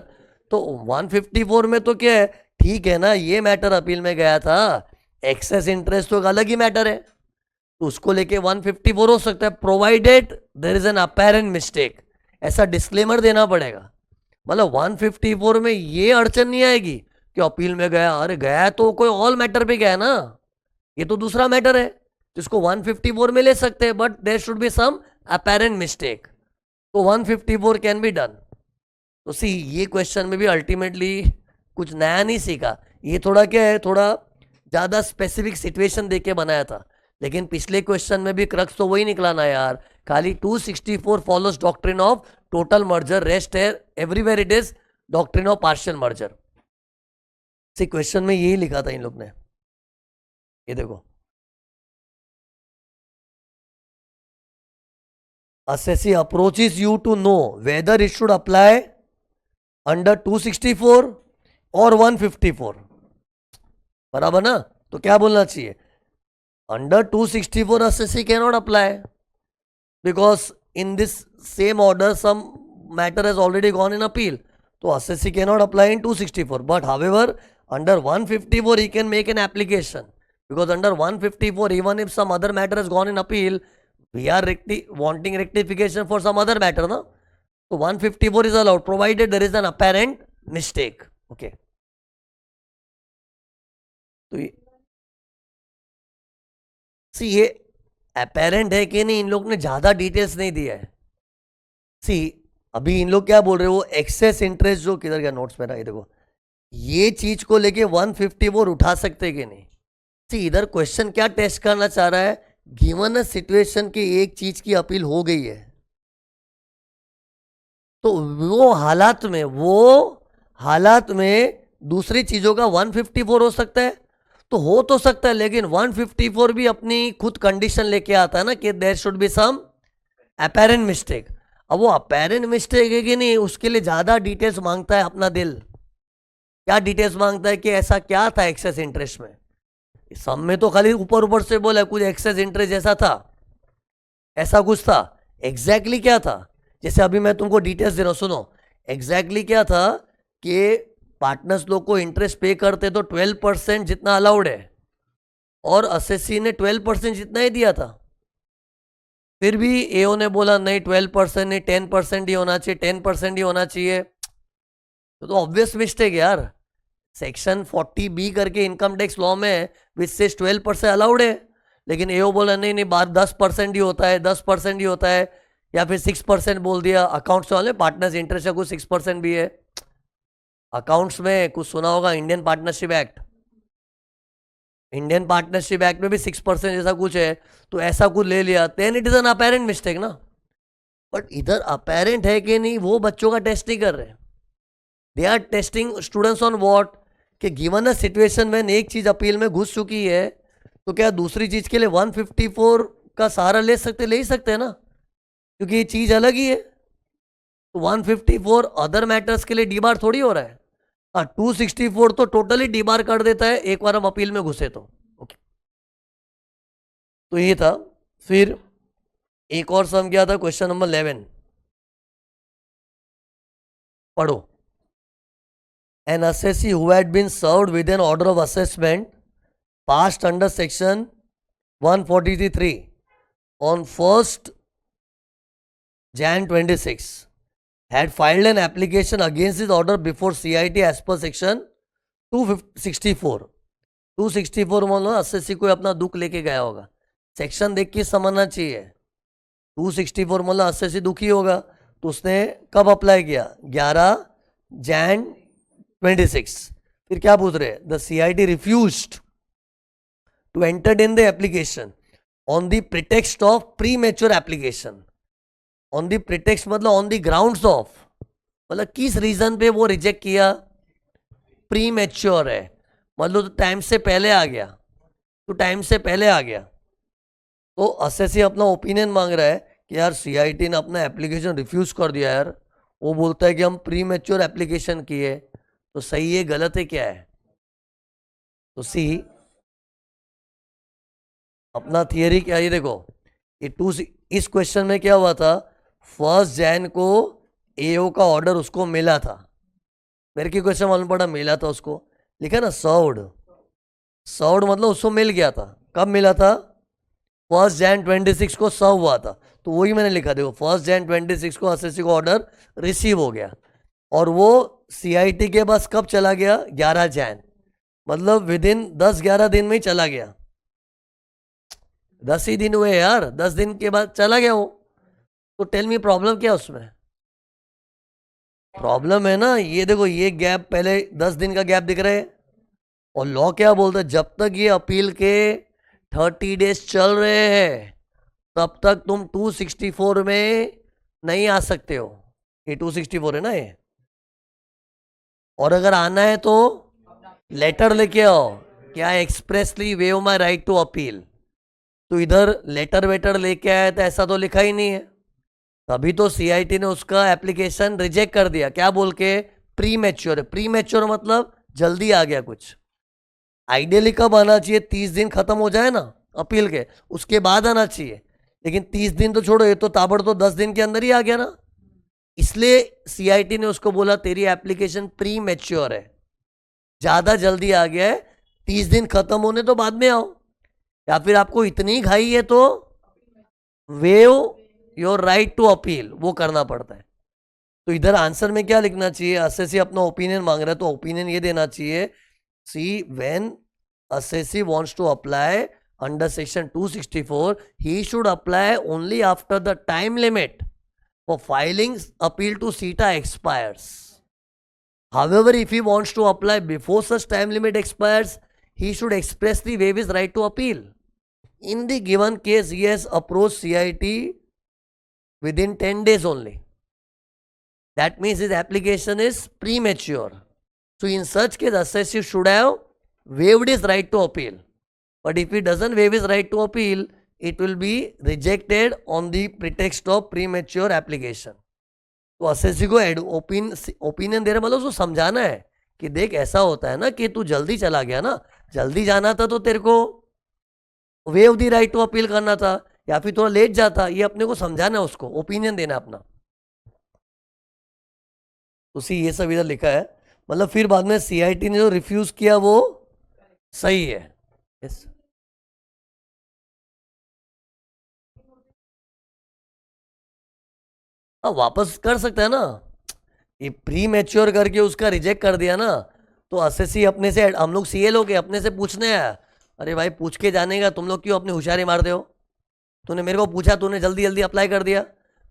तो 154 में तो क्या है, ठीक है ना, ये मैटर अपील में गया था, एक्सेस इंटरेस्ट तो एक अलग ही मैटर है, तो उसको लेके 154 हो सकता है, provided there is an apparent mistake, ऐसा डिस्क्लेमर देना पड़ेगा। मतलब 154 में ये अड़चन नहीं आएगी कि अपील में गया, अरे गया तो कोई ऑल मैटर पे गया ना, ये तो दूसरा मैटर है, जिसको 154 में ले सकते हैं, but there should be some apparent mistake, तो 154 कैन बी डन। तो सी, ये क्वेश्चन में भी अल्टीमेटली कुछ नया नहीं सीखा, ये थोड़ा क्या है, थोड़ा ज़्यादा स्पेसिफिक सिचुएशन देके बनाया था। लेकिन पिछले क्वेश्चन में भी क्रक्स तो वही निकला ना यार, खाली 264 follows doctrine of total merger, rest है everywhere it is doctrine of partial merger. See, question में यही लिखा था इन लोग ने, ये देखो, assessee approaches you to know whether it should apply under 264 or 154, बराबर ना? तो क्या बोलना चाहिए, under 264 assessee cannot apply because in this same order some matter has already gone in appeal, तो assessee cannot apply in 264, but however under 154 he can make an application, because under 154 even if some other matter has gone in appeal, we are wanting rectification for some other matter, no? So 154 is allowed provided there is an apparent mistake. Okay, तो सी ये apparent है कि नहीं, इन लोग ने ज्यादा details नहीं दिया है। सी अभी इन लोग क्या बोल रहे हो, एक्सेस इंटरेस्ट जो किधर गया नोट्स मेरा, ये देखो, ये चीज को लेके 154 उठा सकते कि नहीं। सी इधर क्वेश्चन क्या टेस्ट करना चाह रहा है, गिवन अ सिचुएशन की एक चीज की अपील हो गई है, तो वो हालात में दूसरी चीजों का 154 हो सकता है, तो हो तो सकता है, लेकिन 154 भी अपनी खुद कंडीशन लेके आता है ना कि there should be some apparent mistake. अब वो अपेरेंट मिस्टेक है कि नहीं, उसके लिए ज्यादा डिटेल्स मांगता है अपना दिल। क्या डिटेल्स मांगता है कि ऐसा क्या था एक्सेस इंटरेस्ट में। सम में तो खाली ऊपर ऊपर से बोला कुछ एक्सेस इंटरेस्ट जैसा था, ऐसा कुछ था, एग्जैक्टली क्या था। जैसे अभी मैं तुमको डिटेल्स दे रहा हूं, सुनो एग्जैक्टली क्या था कि पार्टनर्स लोग को इंटरेस्ट पे करते तो 12% जितना अलाउड है, और एसएससी ने 12% जितना ही दिया था। फिर भी एओ ने बोला नहीं 12% नहीं 10% ही होना चाहिए, 10% ही होना चाहिए। तो ऑब्वियस मिस्टेक यार। सेक्शन 40B करके इनकम टैक्स लॉ में विच से 12% अलाउड है, लेकिन एओ बोला नहीं नहीं बार 10% ही होता है, 10% ही होता है, या फिर 6% बोल दिया। अकाउंट्स वाले पार्टनर्स इंटरेस्ट का कुछ 6% भी है। अकाउंट्स में कुछ सुना होगा, Indian partnership act, Indian partnership act में भी 6% जैसा कुछ है, तो ऐसा कुछ ले लिया, then it is an apparent mistake ना। बट इधर अपेरेंट है कि नहीं, वो बच्चों का टेस्ट नहीं कर रहे। They are testing students on what, कि गिवन अ सिचुएशन में एक चीज अपील में घुस चुकी है, तो क्या दूसरी चीज के लिए 154 का सहारा ले ही सकते हैं ना, क्योंकि ये चीज अलग ही है। तो 154 अदर मैटर्स के लिए डीबार थोड़ी हो रहा है। हाँ 264 तो टोटली डीबार कर देता है एक बार हम अपील में घुसे तो। ओके, तो ये था। फिर एक और सम क्या था, क्वेश्चन नंबर 11 पढ़ो। An assessee who had been served with an order of assessment passed under section 143 on 1st Jan 26 had filed an application against this order before CIT as per section 264। 264 मान लो assessee कोई अपना दुख लेके गया होगा, section देख के समझना चाहिए। 264 मतलब assessee दुखी होगा, तो उसने कब अप्लाई किया, 11 Jan 26। फिर क्या पूछ रहे, the CIT refused to enter in the application on the pretext of premature application. On the pretext मतलब ऑन द ग्राउंड्स ऑफ, मतलब किस रीजन पे वो रिजेक्ट किया, प्री मैच्योर है, मतलब तो टाइम से पहले आ गया, तो टाइम से पहले आ गया। तो असेसी अपना ओपिनियन मांग रहा है कि यार CIT ने अपना एप्लीकेशन रिफ्यूज कर दिया यार, वो बोलता है कि हम प्री मैच्योर एप्लीकेशन किए, तो सही है गलत है क्या है। तो सी अपना थियरी क्या है, ये देखो ये इस क्वेश्चन में क्या हुआ था, 1 Jan को एओ का ऑर्डर उसको मिला था, मेरे की क्वेश्चन मालूम पड़ा, मिला था उसको, लिखा ना सर्व्ड, सर्व्ड मतलब उसको मिल गया था। कब मिला था, 1 Jan 26 को सर्व हुआ था, तो वही मैंने लिखा, देखो 1 Jan 26 को एसएससी को ऑर्डर रिसीव हो गया, और वो CIT के पास कब चला गया, 11 Jan, मतलब विद इन 10-11 दिन में ही चला गया। 10 ही दिन हुए यार, 10 दिन के बाद चला गया वो, तो टेल मी प्रॉब्लम क्या उसमें। प्रॉब्लम है ना, ये देखो ये गैप, पहले 10 दिन का गैप दिख रहा है, और लॉ क्या बोलता है, जब तक ये अपील के 30 डेज चल रहे हैं तब तक तुम 264 में नहीं आ सकते हो। ये 264 है ना ये, और अगर आना है तो लेटर लेके आओ, क्या expressly waive my right to appeal. तो इधर लेटर वेटर लेके आया था, ऐसा तो लिखा ही नहीं है, तभी तो CIT ने उसका एप्लीकेशन रिजेक्ट कर दिया, क्या बोल के, प्री मैच्योर। प्री मैच्योर मतलब जल्दी आ गया कुछ। आइडियली कब आना चाहिए, 30 दिन खत्म हो जाए ना अपील के, उसके बाद आना चाहिए, लेकिन 30 दिन तो छोड़ो, ये तो ताबड़तोड़ 10 दिन के अंदर ही आ गया ना, इसलिए CIT ने उसको बोला तेरी एप्लीकेशन प्री मैच्योर है, ज्यादा जल्दी आ गया है, 30 दिन खत्म होने तो बाद में आओ, या फिर आपको इतनी घाई है तो waive your right to appeal, वो करना पड़ता है। तो इधर आंसर में क्या लिखना चाहिए, असेसी अपना ओपिनियन मांग रहा है, तो ओपिनियन ये देना चाहिए, see when assessee wants to apply under section 264, he should apply only after the time limit for filing appeal to CETA expires. However, if he wants to apply before such time limit expires, he should expressly waive his right to appeal. In the given case, he has approached CIT within 10 days only. That means his application is premature. So in such case, assessor should have waived his right to appeal. But if he doesn't waive his right to appeal, it will be rejected on the pretext of premature application. तो assessee को opinion दे रहे मतलब उसको समझाना है कि देख ऐसा होता है ना कि तू जल्दी चला गया ना, जल्दी जाना था तो तेरे को waive the right to appeal करना था, या फिर थोड़ा लेट जाता, ये अपने को समझाना है, उसको ओपिनियन देना अपना। उसी ये सब इधर लिखा है, मतलब फिर बाद में सीआईटी ने जो रिफ्यूज किया वो सही है। यस हाँ, वापस कर सकता है ना, ये प्री मैच्योर करके उसका रिजेक्ट कर दिया ना, तो असेसी अपने से, हम लोग सीए लोग अपने से पूछने हैं, अरे भाई पूछ के जाने का, तुम लोग क्यों अपनी होशियारी मारते हो? तूने मेरे को पूछा, तूने जल्दी जल्दी अप्लाई कर दिया,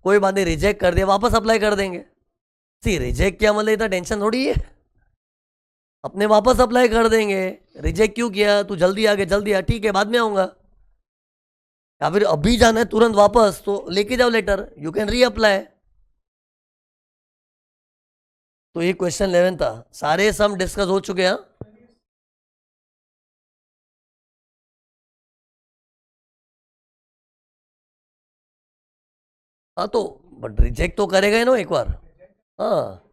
कोई बात नहीं, रिजेक्ट कर दिया, वापस अप्लाई कर देंगे। सी रिजेक्ट किया मतलब इतना टेंशन थोड़ी है, अपने वापस अप्लाई कर देंगे। रिजेक्ट क्यों किया, तू जल्दी आ गया, जल्दी आ, ठीक है बाद में आऊँगा, या फिर अभी जाना है तुरंत वापस, तो लेके जाओ letter, you can reapply. तो ये क्वेश्चन 11 था, सारे सम डिस्कस हो चुके हैं। हाँ तो बट रिजेक्ट तो करेगा ही ना एक बार। हाँ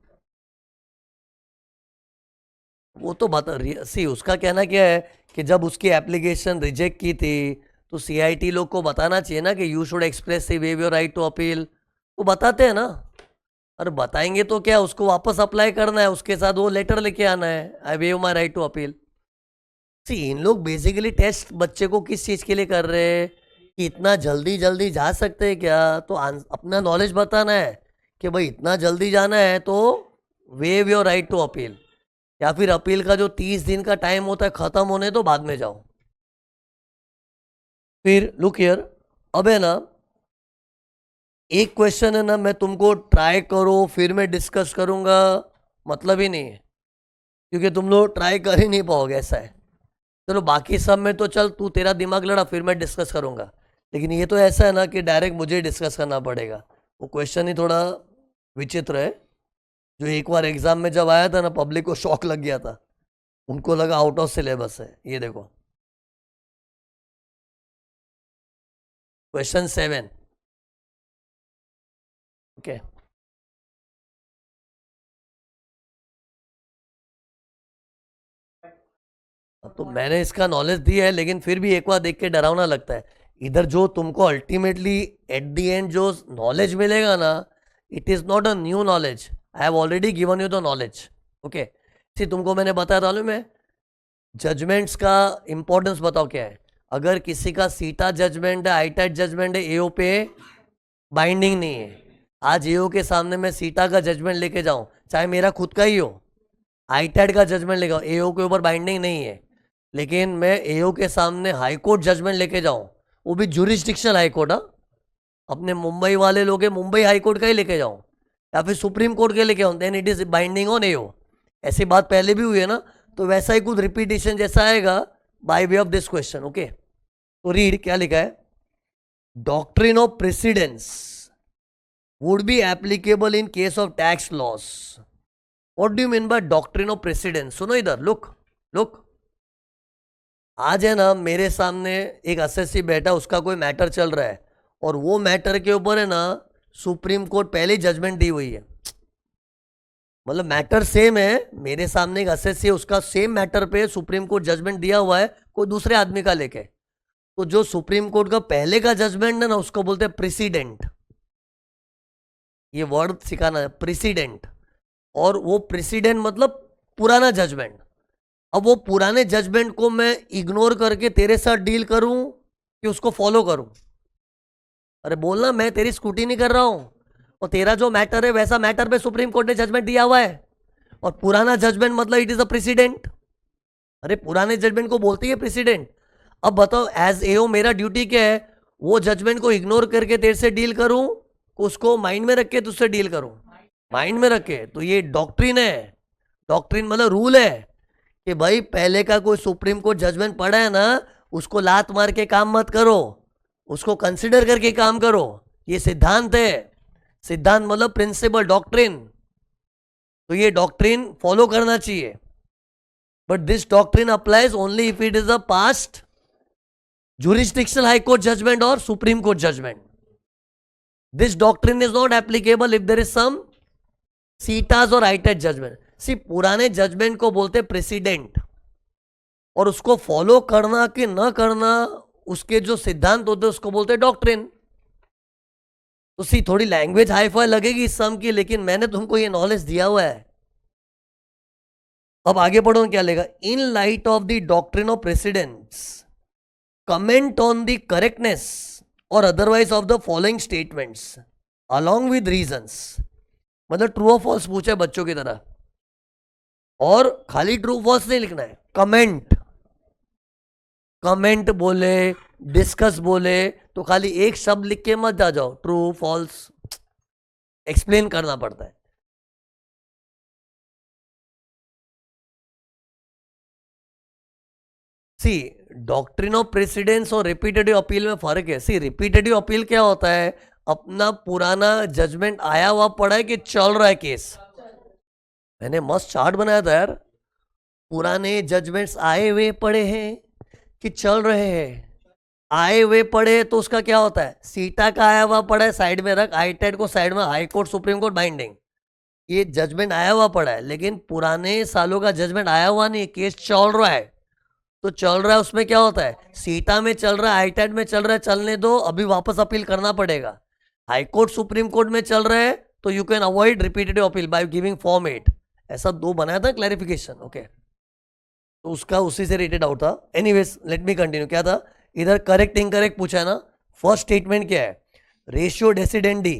वो तो बात सी, उसका कहना क्या है कि जब उसकी एप्लीकेशन रिजेक्ट की थी तो सीआईटी लोग को बताना चाहिए ना कि you should express waive your right to appeal, वो बताते हैं ना। अरे बताएंगे तो क्या, उसको वापस अप्लाई करना है, उसके साथ वो लेटर लेके आना है, I waive my right to appeal. See in लोग बेसिकली टेस्ट बच्चे को किस चीज़ के लिए कर रहे हैं कि इतना जल्दी जल्दी जा सकते हैं क्या, तो अपना नॉलेज बताना है कि भाई इतना जल्दी जाना है तो waive your right to appeal, या फिर अपील का जो 30 दिन का टाइम होता है खत्म होने तो बाद में जाओ। फिर लुक हियर, अब है ना एक क्वेश्चन है ना, मैं तुमको ट्राई करो फिर मैं डिस्कस करूंगा, मतलब ही नहीं है, क्योंकि तुम लोग ट्राई कर ही नहीं पाओगे, ऐसा है। चलो बाकी सब में तो चल तू तेरा दिमाग लड़ा फिर मैं डिस्कस करूंगा, लेकिन ये तो ऐसा है ना कि डायरेक्ट मुझे डिस्कस करना पड़ेगा। वो क्वेश्चन ही थोड़ा विचित्र है, जो एक बार एग्जाम में जब आया था ना पब्लिक को शॉक लग गया था, उनको लगा आउट ऑफ सिलेबस है। ये देखो क्वेश्चन 7, ओके तो मैंने इसका नॉलेज दिया है, लेकिन फिर भी एक बार देख के डरावना लगता है। इधर जो तुमको अल्टीमेटली एट द एंड जो नॉलेज मिलेगा ना, it is not a new knowledge, I have already given you the knowledge, okay. See तुमको मैंने बताया था मैं जजमेंट्स का इंपॉर्टेंस बताओ क्या है। अगर किसी का सीटा जजमेंट है, आईटैट जजमेंट है, एओ पे बाइंडिंग नहीं है। आज एओ के सामने मैं सीटा का जजमेंट लेके जाऊं, चाहे मेरा खुद का ही हो, आईटैट का जजमेंट लेके जाऊं, एओ के ऊपर बाइंडिंग नहीं है, लेकिन मैं एओ के सामने हाई कोर्ट जजमेंट लेके जाऊं, वो भी जुरिस्डिक्शनल हाई कोर्ट, अपने मुंबई वाले लोग मुंबई हाई कोर्ट का ही लेके जाऊं, या फिर सुप्रीम कोर्ट के लेके आऊं, then it is binding on AO. ऐसी बात पहले भी हुई है ना, तो वैसा ही कुछ रिपीटेशन जैसा आएगा by way of this question, okay. तो रीड क्या लिखा है, doctrine of precedence would be applicable in case of tax loss. What do you mean by doctrine of precedence? सुनो इधर, लुक लुक, आज है ना मेरे सामने एक असेसी बैठा, उसका कोई मैटर चल रहा है, और वो मैटर के ऊपर है ना सुप्रीम कोर्ट पहले जजमेंट दी हुई है, मतलब मैटर सेम है, मेरे सामने एक असेसी है, उसका सेम मैटर पे सुप्रीम कोर्ट जजमेंट दिया हुआ है कोई दूसरे आदमी का लेके, तो जो सुप्रीम कोर्ट का पहले का जजमेंट है ना उसको बोलते हैं प्रेसिडेंट। ये वर्ड सिखाना है, प्रेसिडेंट, और वो प्रेसिडेंट मतलब पुराना जजमेंट। अब वो पुराने जजमेंट को मैं इग्नोर करके तेरे साथ डील करूं कि उसको फॉलो करूं? अरे बोलना, मैं तेरी स्कूटी नहीं कर रहा हूं, और तेरा जो मैटर है वैसा मैटर पे सुप्रीम कोर्ट ने जजमेंट दिया हुआ है, और पुराना जजमेंट मतलब इट इज अ प्रेसिडेंट। अरे पुराने जजमेंट को बोलते ही प्रेसिडेंट। अब बताओ एज एओ मेरा ड्यूटी क्या है? वो जजमेंट को इग्नोर करके तेरे से डील करूं, उसको माइंड में रख के तुझसे डील करूं? माइंड में रख के। तो ये डॉक्ट्रिन है। डॉक्ट्रिन मतलब रूल है कि भाई पहले का कोई सुप्रीम कोर्ट जजमेंट पड़ा है ना, उसको लात मार के काम मत करो, उसको कंसिडर करके काम करो। ये सिद्धांत है। सिद्धांत मतलब प्रिंसिपल, डॉक्ट्रिन। तो ये डॉक्ट्रिन फॉलो करना चाहिए। But this doctrine applies only if it is a past jurisdictional high court judgment or supreme court judgment. This doctrine is not applicable if there is some CETAs or ITAT judgment. See, पुराने judgement को बोलते president, और उसको follow करना कि न करना, उसके जो सिद्धांत होते हैं उसको बोलते डॉक्ट्रिन। तो सी थोड़ी लैंग्वेज हाई फाई लगेगी इस सम की, लेकिन मैंने तुमको ये नॉलेज दिया हुआ है। अब आगे पढ़ो क्या लेगा। In light of the doctrine of precedents, comment on the correctness or otherwise of the following statements along with reasons। मतलब ट्रू और फॉल्स पूछा है बच्चों की तरह, और खाली ट्रू फॉल्स नहीं लिखना है, कमेंट। कमेंट बोले, डिस्कस बोले तो खाली एक शब्द लिख के मत जा जाओ, ट्रू फॉल्स एक्सप्लेन करना पड़ता है। सी डॉक्ट्रिन ऑफ प्रेसिडेंस और रिपीटेटिव अपील में फर्क है। सी रिपीटेटिव अपील क्या होता है? अपना पुराना जजमेंट आया हुआ पड़ा है कि चल रहा है केस। मैंने मस्त चार्ट बनाया था यार। पुराने जजमेंट्स आए हुए पड़े हैं कि चल रहे हैं। आए हुए पड़े तो उसका क्या होता है? सीटा का आया हुआ पड़ा है साइड में रख, आईटेट को साइड में, high court supreme court binding. ये जजमेंट आया हुआ पड़ा है, लेकिन पुराने सालों का जजमेंट आया हुआ नहीं, केस चल रहा है। तो चल रहा है उसमें क्या होता है? सीटा में चल रहा है, आईटैट में चल रहा है, चलने दो, अभी वापस अपील करना पड़ेगा। हाई कोर्ट सुप्रीम कोर्ट में चल रहा है तो you can avoid repetitive appeal by giving form 8। ऐसा 2 बनाया था क्लैरिफिकेशन। ओके, तो उसका उसी से रिलेटेड आउट था। Anyways let me continue. क्या था इधर? करेक्ट इनकरेक्ट पूछा है ना। फर्स्ट स्टेटमेंट क्या है? Ratio decidendi.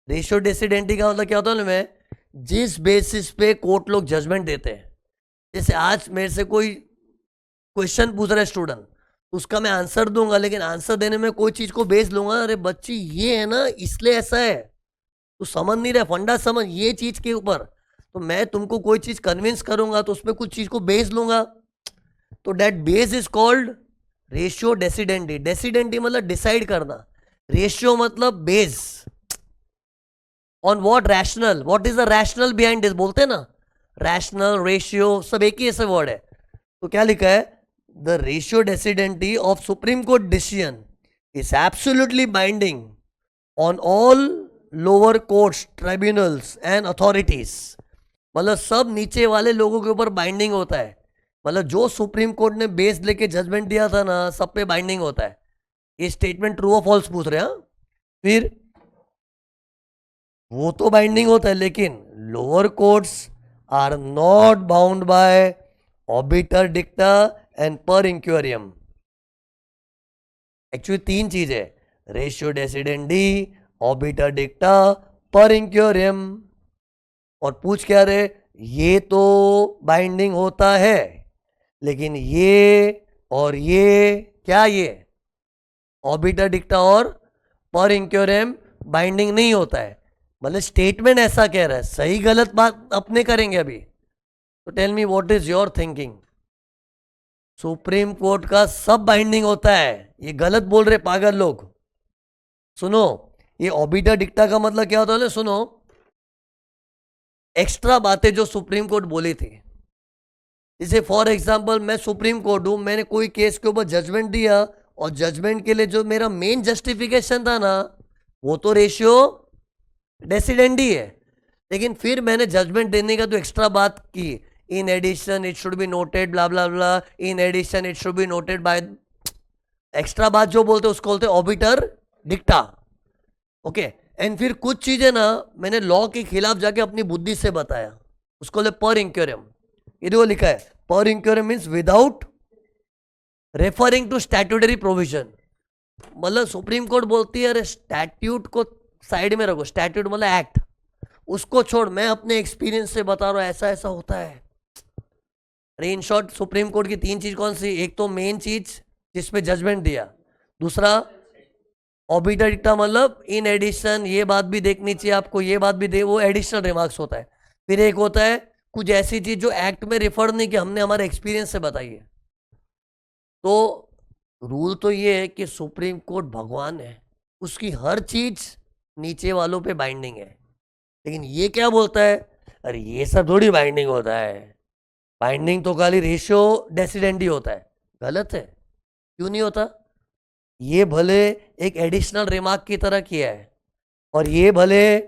रेशियो डेसिडेंडी का मतलब क्या होता है? मैं जिस बेसिस पे कोर्ट लोग जजमेंट देते हैं, जैसे आज मेरे से कोई क्वेश्चन पूछ रहा है स्टूडेंट, उसका मैं आंसर दूंगा, लेकिन आंसर देने में कोई चीज को बेस लूंगा। अरे बच्ची ये है ना, इसलिए ऐसा है, तू समझ नहीं रहा, फंडा समझ ये चीज के ऊपर। तो मैं तुमको कोई चीज कन्विंस करूंगा तो उसमें कुछ चीज को बेस लूंगा, तो that base is called ratio decidendi. Decidendi मतलब डिसाइड करना, रेशियो मतलब base. On what? Rational. What is the rational behind this बोलते हैं ना, रैशनल, रेशियो सब एक ही ऐसे वर्ड है। तो क्या लिखा है? The ratio decidency of Supreme Court decision is absolutely binding on all lower courts, tribunals and authorities। मतलब सब नीचे वाले लोगों के ऊपर बाइंडिंग होता है। मतलब जो सुप्रीम कोर्ट ने बेस लेके जजमेंट दिया था ना, सब पे बाइंडिंग होता है। ये स्टेटमेंट ट्रू और फॉल्स पूछ रहे हैं। फिर वो तो बाइंडिंग होता है, लेकिन lower courts are not bound by obiter dicta and per incuriam. Actually 3 चीज है, रेशियो डेसिडेंडी, ऑबिटर डिक्टा, पर इंक्वेरियम। और पूछ क्या रहे? ये तो बाइंडिंग होता है, लेकिन ये और ये क्या, ये ऑबिटर डिक्टा और पर इंक्वेरियम बाइंडिंग नहीं होता है। मतलब स्टेटमेंट ऐसा कह रहा है, सही गलत बात अपने करेंगे अभी। तो tell me what is your thinking? Supreme Court का सब बाइंडिंग होता है, ये गलत बोल रहे पागल लोग। सुनो, ये ऑबिटर डिक्टा का मतलब क्या होता है? सुनो, एक्स्ट्रा बातें जो सुप्रीम कोर्ट बोली थी, जैसे फॉर एग्जांपल मैं सुप्रीम कोर्ट हूं, मैंने कोई केस के ऊपर जजमेंट दिया, और जजमेंट के लिए जो मेरा मेन जस्टिफिकेशन था ना, वो तो रेशियो डेसिडेंडी है। लेकिन फिर मैंने जजमेंट देने का तो एक्स्ट्रा बात की, in addition it should be noted blah blah blah, in addition it should be noted by, extra बात जो बोलते उसको बोलते ऑबिटर डिक्टा। ओके, एंड फिर कुछ चीजें ना मैंने लॉ के खिलाफ जाके अपनी बुद्धि से बताया, उसको ले पर इंक्वेरियम। ये देखो लिखा है, per incuriam means without referring to statutory provision. मतलब सुप्रीम कोर्ट बोलती है अरे स्टैट्यूट को साइड में रखो, स्टैट्यूट मतलब एक्ट, उसको छोड़, मैं अपने एक्सपीरियंस से बता रहा हूं ऐसा ऐसा होता है। अरे इन शॉर्ट सुप्रीम कोर्ट की 3 चीज कौन सी? एक तो मेन चीज जिसपे जजमेंट दिया, दूसरा ऑबिटर डिक्टा मतलब इन एडिशन ये बात भी देखनी चाहिए आपको, ये बात भी दे, वो एडिशनल रिमार्क्स होता है। फिर एक होता है कुछ ऐसी चीज जो एक्ट में रेफर नहीं कि हमने हमारे एक्सपीरियंस से बताई है। तो रूल तो ये है कि सुप्रीम कोर्ट भगवान है, उसकी हर चीज नीचे वालों पे बाइंडिंग है। लेकिन ये क्या बोलता है, अरे ये सब थोड़ी बाइंडिंग होता है, बाइंडिंग तो खाली रेशियो डेसिडेंडी होता है। गलत है। क्यों नहीं होता? ये भले एक एडिशनल रिमार्क की तरह किया है, और ये भले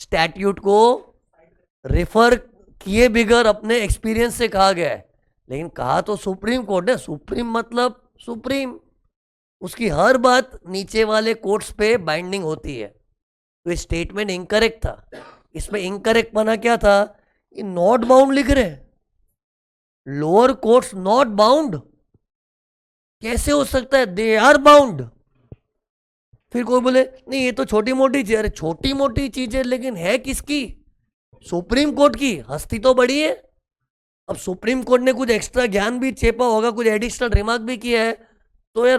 स्टैट्यूट को रेफर किए बिगर अपने एक्सपीरियंस से कहा गया है, लेकिन कहा तो सुप्रीम कोर्ट है। सुप्रीम मतलब सुप्रीम, उसकी हर बात नीचे वाले कोर्ट्स पे बाइंडिंग होती है। तो ये स्टेटमेंट इनकरेक्ट था। इसमें इनकरेक्ट बना क्या था? ये नॉट बाउंड लिख रहे हैं, लोअर कोर्ट्स नॉट बाउंड। कैसे हो सकता है? They are bound. फिर कोई बोले नहीं ये तो छोटी मोटी चीज, अरे छोटी मोटी चीज है लेकिन है किसकी? सुप्रीम कोर्ट की। हस्ती तो बड़ी है। अब सुप्रीम कोर्ट ने कुछ एक्स्ट्रा ज्ञान भी चेपा होगा, कुछ एडिशनल रिमार्क भी किया है, तो यार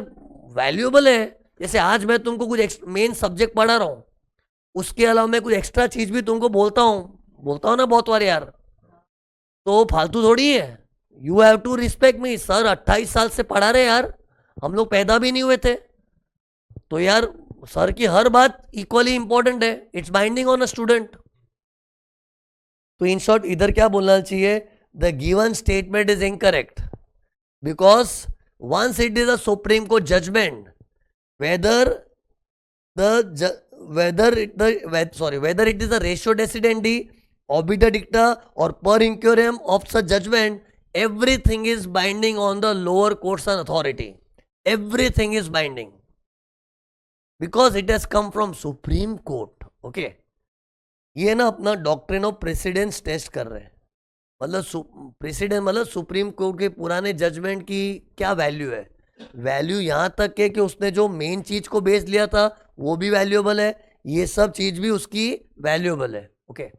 वैल्यूएबल है। जैसे आज मैं तुमको कुछ मेन सब्जेक्ट पढ़ा रहा हूं, उसके अलावा मैं कुछ एक्स्ट्रा चीज भी तुमको बोलता हूं ना बहुत बार यार, तो फालतू थोड़ी है। You have to respect me. Sir 28 साल से पढ़ा रहे यार, हम लोग पैदा भी नहीं हुए थे, तो यार सर की हर बात इक्वली इंपॉर्टेंट है। It's binding on a student. तो इन शॉर्ट इधर क्या बोलना चाहिए? The given statement is incorrect because once it is a supreme court judgment, whether it is a ratio decidendi, obiter dicta or per incuriam of such judgment, everything is binding on the lower courts and authority. Everything is binding because it has come from supreme court. Okay, ये ना अपना doctrine of precedence test कर रहे हैं। मतलब president मतलब supreme court के पुराने जजमेंट की क्या वैल्यू है। वैल्यू यहां तक है कि उसने जो मेन चीज को बेस लिया था वो भी वैल्यूएबल है, ये सब चीज भी उसकी वैल्यूएबल है। ओके,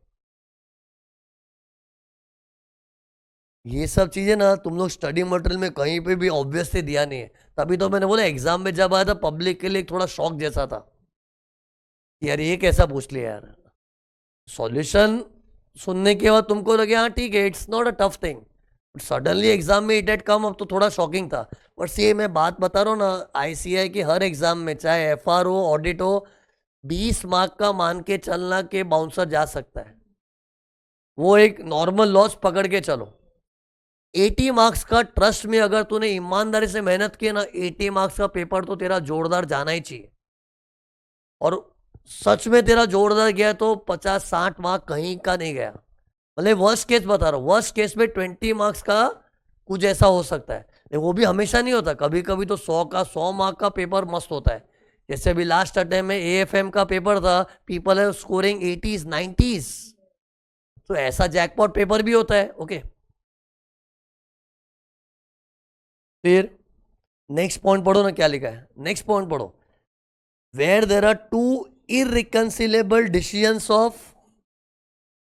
ये सब चीजें ना तुम लोग स्टडी मटेरियल में कहीं पे भी ऑब्वियसली दिया नहीं है। तभी तो मैंने बोला एग्जाम में जब आया था पब्लिक के लिए थोड़ा शॉक जैसा था कि यार ये कैसा पूछ लिया यार। सॉल्यूशन सुनने के बाद तुमको लगे हाँ ठीक है, it's not a tough thing, suddenly exam में इट हैड कम अप तो थोड़ा शॉकिंग था। बट ये मैं बात बता रहा हूँ ना, आईसीआई की हर एग्जाम में चाहे एफआर हो ऑडिट हो, 20 मार्क का मान के चलना के बाउंसर जा सकता है। वो एक नॉर्मल लॉस पकड़ के चलो। 80 मार्क्स का ट्रस्ट में अगर तूने ईमानदारी से मेहनत की ना, 80 मार्क्स का पेपर तो तेरा जोरदार जाना ही चाहिए। और सच में तेरा जोरदार गया तो 50-60 मार्क कहीं का नहीं गया। मतलब वर्स्ट केस बता रहा हूँ, वर्स्ट केस में 20 मार्क्स का कुछ ऐसा हो सकता है, लेकिन वो भी हमेशा नहीं होता। कभी कभी तो 100 मार्क का पेपर मस्त होता है। जैसे अभी लास्ट अटेम्प्ट में एएफएम का पेपर था, पीपल है स्कोरिंग 80s 90s, तो ऐसा जैकपॉट पेपर भी होता है। ओके, फिर नेक्स्ट पॉइंट पढ़ो ना, क्या लिखा है नेक्स्ट पॉइंट पढ़ो। Where there are 2 irreconcilable decisions of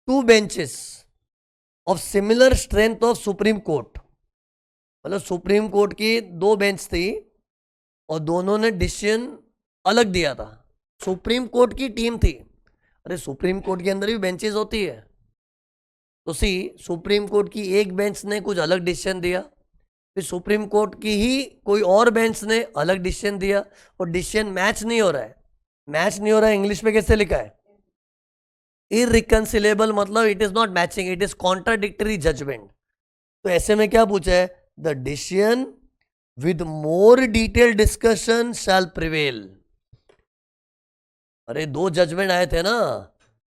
2 benches of similar strength of supreme Court. मतलब सुप्रीम कोर्ट की 2 बेंच थी और दोनों ने डिसीजन अलग दिया था। सुप्रीम कोर्ट की टीम थी। अरे सुप्रीम कोर्ट के अंदर भी बेंचेस होती है, तो सुप्रीम कोर्ट की एक बेंच ने कुछ अलग डिसीजन दिया, फिर सुप्रीम कोर्ट की ही कोई और बेंच ने अलग डिसीजन दिया, और डिसीजन मैच नहीं हो रहा है। मैच नहीं हो रहा है इंग्लिश में कैसे लिखा है? इररिकंसिलेबल, मतलब it is not matching, it is contradictory judgment. तो ऐसे में क्या पूछा है? The decision with more detail discussion shall prevail. अरे 2 जजमेंट आए थे ना,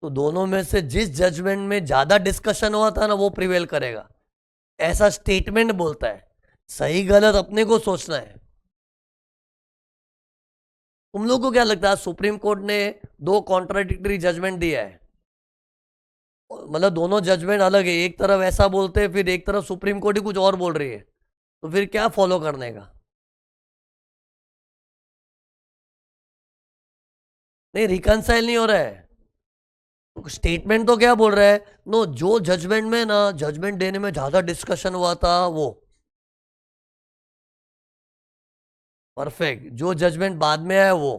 तो दोनों में से जिस जजमेंट में ज्यादा डिस्कशन हुआ था ना वो प्रिवेल करेगा, ऐसा स्टेटमेंट बोलता है। सही गलत अपने को सोचना है। तुम लोग को क्या लगता है सुप्रीम कोर्ट ने 2 कॉन्ट्राडिक्टरी जजमेंट दिया है, मतलब दोनों जजमेंट अलग है, एक तरफ ऐसा बोलते हैं फिर एक तरफ सुप्रीम कोर्ट ही कुछ और बोल रही है, तो फिर क्या फॉलो करने का? नहीं, रिकंसाइल नहीं हो रहा है। स्टेटमेंट तो क्या बोल रहा है, नो जो जजमेंट में ना, जजमेंट देने में ज्यादा डिस्कशन हुआ था वो परफेक्ट, जो जजमेंट बाद में आया वो,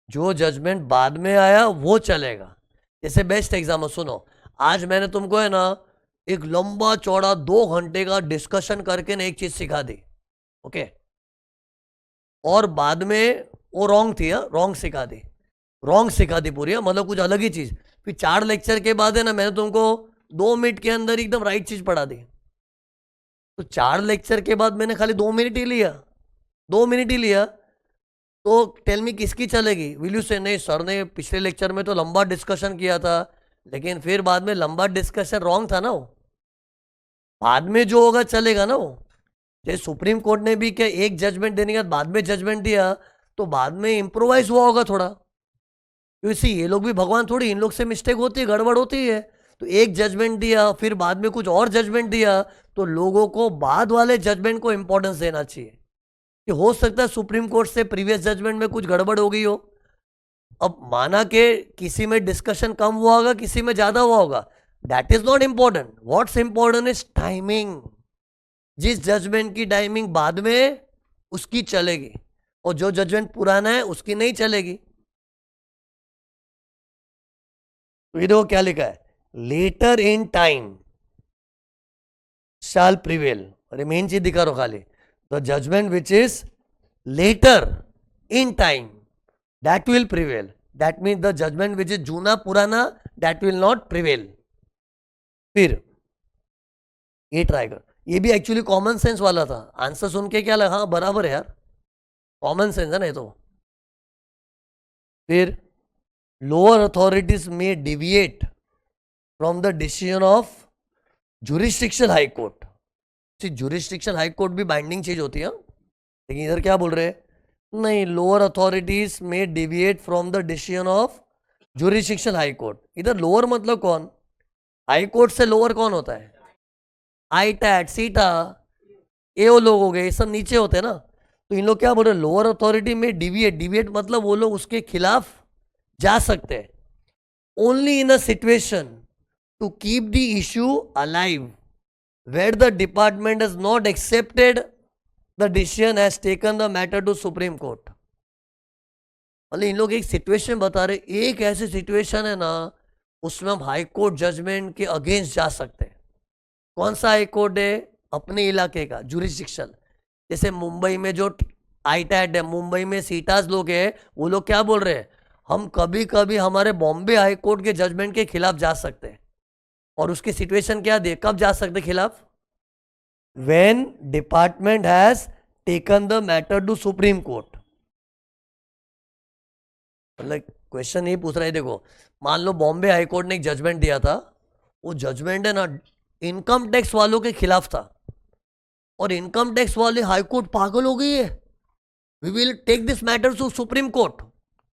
जो जजमेंट बाद में आया वो चलेगा। जैसे बेस्ट एग्जाम्पल सुनो, आज मैंने तुमको है ना एक लंबा चौड़ा 2 घंटे का डिस्कशन करके ना एक चीज सिखा दी, ओके, और बाद में वो रॉन्ग थी, रॉन्ग सिखा दी, रॉन्ग सिखा दी पूरी, मतलब कुछ अलग ही चीज। फिर 4 लेक्चर के बाद है ना मैंने तुमको 2 मिनट के अंदर एकदम राइट चीज पढ़ा दी। तो 4 लेक्चर के बाद मैंने खाली 2 मिनट ही लिया, 2 मिनट ही लिया, तो टेल मी किसकी चलेगी? विल यू से नहीं सर ने पिछले लेक्चर में तो लंबा डिस्कशन किया था, लेकिन फिर बाद में लंबा डिस्कशन रॉन्ग था ना, वो बाद में जो होगा चलेगा ना वो। जैसे सुप्रीम कोर्ट ने भी क्या एक जजमेंट देने के बाद में जजमेंट दिया, तो बाद में इम्प्रोवाइज हुआ होगा थोड़ा, क्योंकि ये लोग भी भगवान थोड़ी, इन लोग से मिस्टेक होती है, गड़बड़ होती है। तो एक जजमेंट दिया फिर बाद में कुछ और जजमेंट दिया, तो लोगों को बाद वाले जजमेंट को इंपॉर्टेंस देना चाहिए कि हो सकता है सुप्रीम कोर्ट से प्रीवियस जजमेंट में कुछ गड़बड़ हो गई हो। अब माना कि किसी में डिस्कशन कम हुआ होगा, किसी में ज्यादा हुआ होगा, that is not important, what's important is timing. जिस जजमेंट की टाइमिंग बाद में उसकी चलेगी, और जो जजमेंट पुराना है उसकी नहीं चलेगी। तो ये देखो क्या लिखा है, later in time shall prevail, अरे मेन चीज दिखा रहा हूं खाली, the judgment which is later in time that will prevail, that mean the judgment which is जूना पुराना दैट विल नॉट प्रिवेल। फिर ये ट्राई कर, ये भी एक्चुअली कॉमन सेंस वाला था, आंसर सुन के क्या लगा, हाँ बराबर है यार, कॉमन सेंस है ना ये तो। फिर लोअर अथॉरिटीज में deviate from the decision of jurisdictional high court. Jurisdictional high court भी बाइंडिंग चीज होती है, लेकिन इधर क्या बोल रहे हैं, नहीं लोअर अथॉरिटीज में deviate from the decision of jurisdictional high court. इधर लोअर मतलब कौन, हाई कोर्ट से लोअर कौन होता है, आईटैट सीटा, ये वो लोग हो गए, ये सब नीचे होते हैं ना। तो इन लोग क्या बोल रहे हैं, लोअर अथॉरिटी में डिविएट, डिविएट मतलब वो लोग उसके खिलाफ जा सकते हैं, only in a situation to keep the issue alive where the department has not accepted the decision has taken the matter to supreme Court. मतलब इन लोग एक सिचुएशन बता रहे, एक ऐसी सिचुएशन है ना उसमें हम हाई कोर्ट जजमेंट के अगेंस्ट जा सकते हैं। कौन सा हाई कोर्ट है, अपने इलाके का जुरिस्डिक्शन। जैसे मुंबई में जो आईटैट है, मुंबई में सीटास लोग हैं, वो लोग क्या बोल रहे हैं, हम कभी कभी हमारे बॉम्बे हाई कोर्ट के जजमेंट के खिलाफ जा सकते हैं। और उसकी सिचुएशन क्या दे, कब जा सकते खिलाफ, when department has taken the matter to supreme Court. मतलब क्वेश्चन ये पूछ रहा है, देखो मान लो बॉम्बे हाई कोर्ट ने एक जजमेंट दिया था, वो जजमेंट है ना इनकम टैक्स वालों के खिलाफ था, और इनकम टैक्स वाले हाई कोर्ट पागल हो गई है, we will take this matter to supreme Court.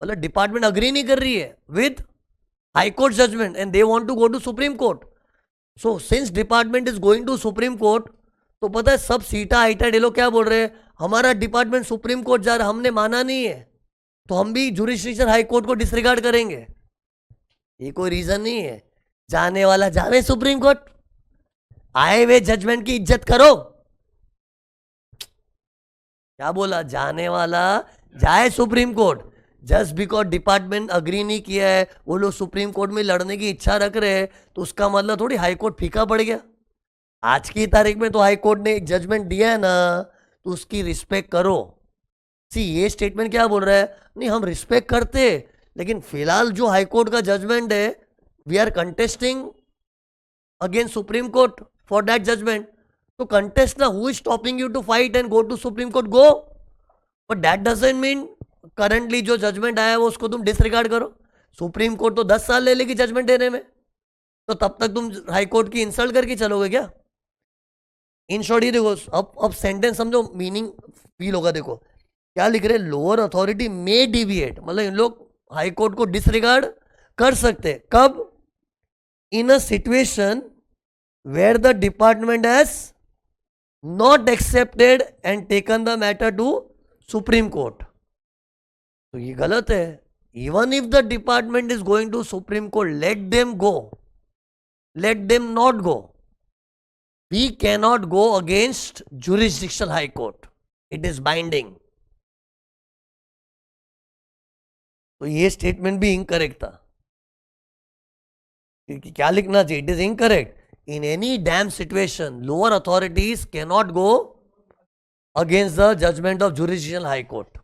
मतलब डिपार्टमेंट अग्री नहीं कर रही है with High Court judgment and they want to go to supreme Court. So since department is going to supreme court, तो पता है सब सीटा आईटा डे लोग क्या बोल रहे हैं, हमारा डिपार्टमेंट सुप्रीम कोर्ट जा रहा है, हमने माना नहीं है, तो हम भी जुरिस्डिक्शन हाई कोर्ट को डिसरिगार्ड करेंगे। ये कोई रीजन नहीं है, जाने वाला जावे सुप्रीम कोर्ट, आए हुए जजमेंट की इज्जत करो। क्या बोला, जाने वाला जाए supreme court, just because department agree नहीं किया है, वो लोग सुप्रीम कोर्ट में लड़ने की इच्छा रख रहे हैं, तो उसका मतलब थोड़ी हाई कोर्ट फीका पड़ गया। आज की तारीख में तो हाई कोर्ट ने एक जजमेंट दिया है ना, तो उसकी रिस्पेक्ट करो। सी ये स्टेटमेंट क्या बोल रहा है, नहीं हम रिस्पेक्ट करते, लेकिन फिलहाल जो हाई कोर्ट का जजमेंट है, we are contesting against Supreme Court for that judgment. तो कंटेस्ट ना, who is stopping you to fight and go to supreme Court, go, but that doesn't mean currently जो judgment आया है वो उसको तुम डिसरिगार्ड करो। सुप्रीम कोर्ट तो 10 साल ले लेगी जजमेंट देने में, तो तब तक तुम हाई कोर्ट की इंसल्ट करके चलोगे क्या। इन शॉर्ट ये देखो, अब सेंटेंस समझो, मीनिंग फील होगा। देखो क्या लिख रहे, लोअर अथॉरिटी में डिविएट, मतलब इन लोग हाई कोर्ट को डिसरिगार्ड कर सकते, कब, in a situation where the department has not accepted and taken the matter to supreme court. तो ये गलत है, even if the department is going to Supreme Court, let them go. Let them not go. We cannot go against jurisdictional high court. It is binding. तो ये statement भी incorrect था. क्या लिखना चाहिए? It is incorrect. In any damn situation lower authorities cannot go against the judgment of jurisdictional high court.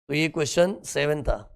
तो ये question 7 था.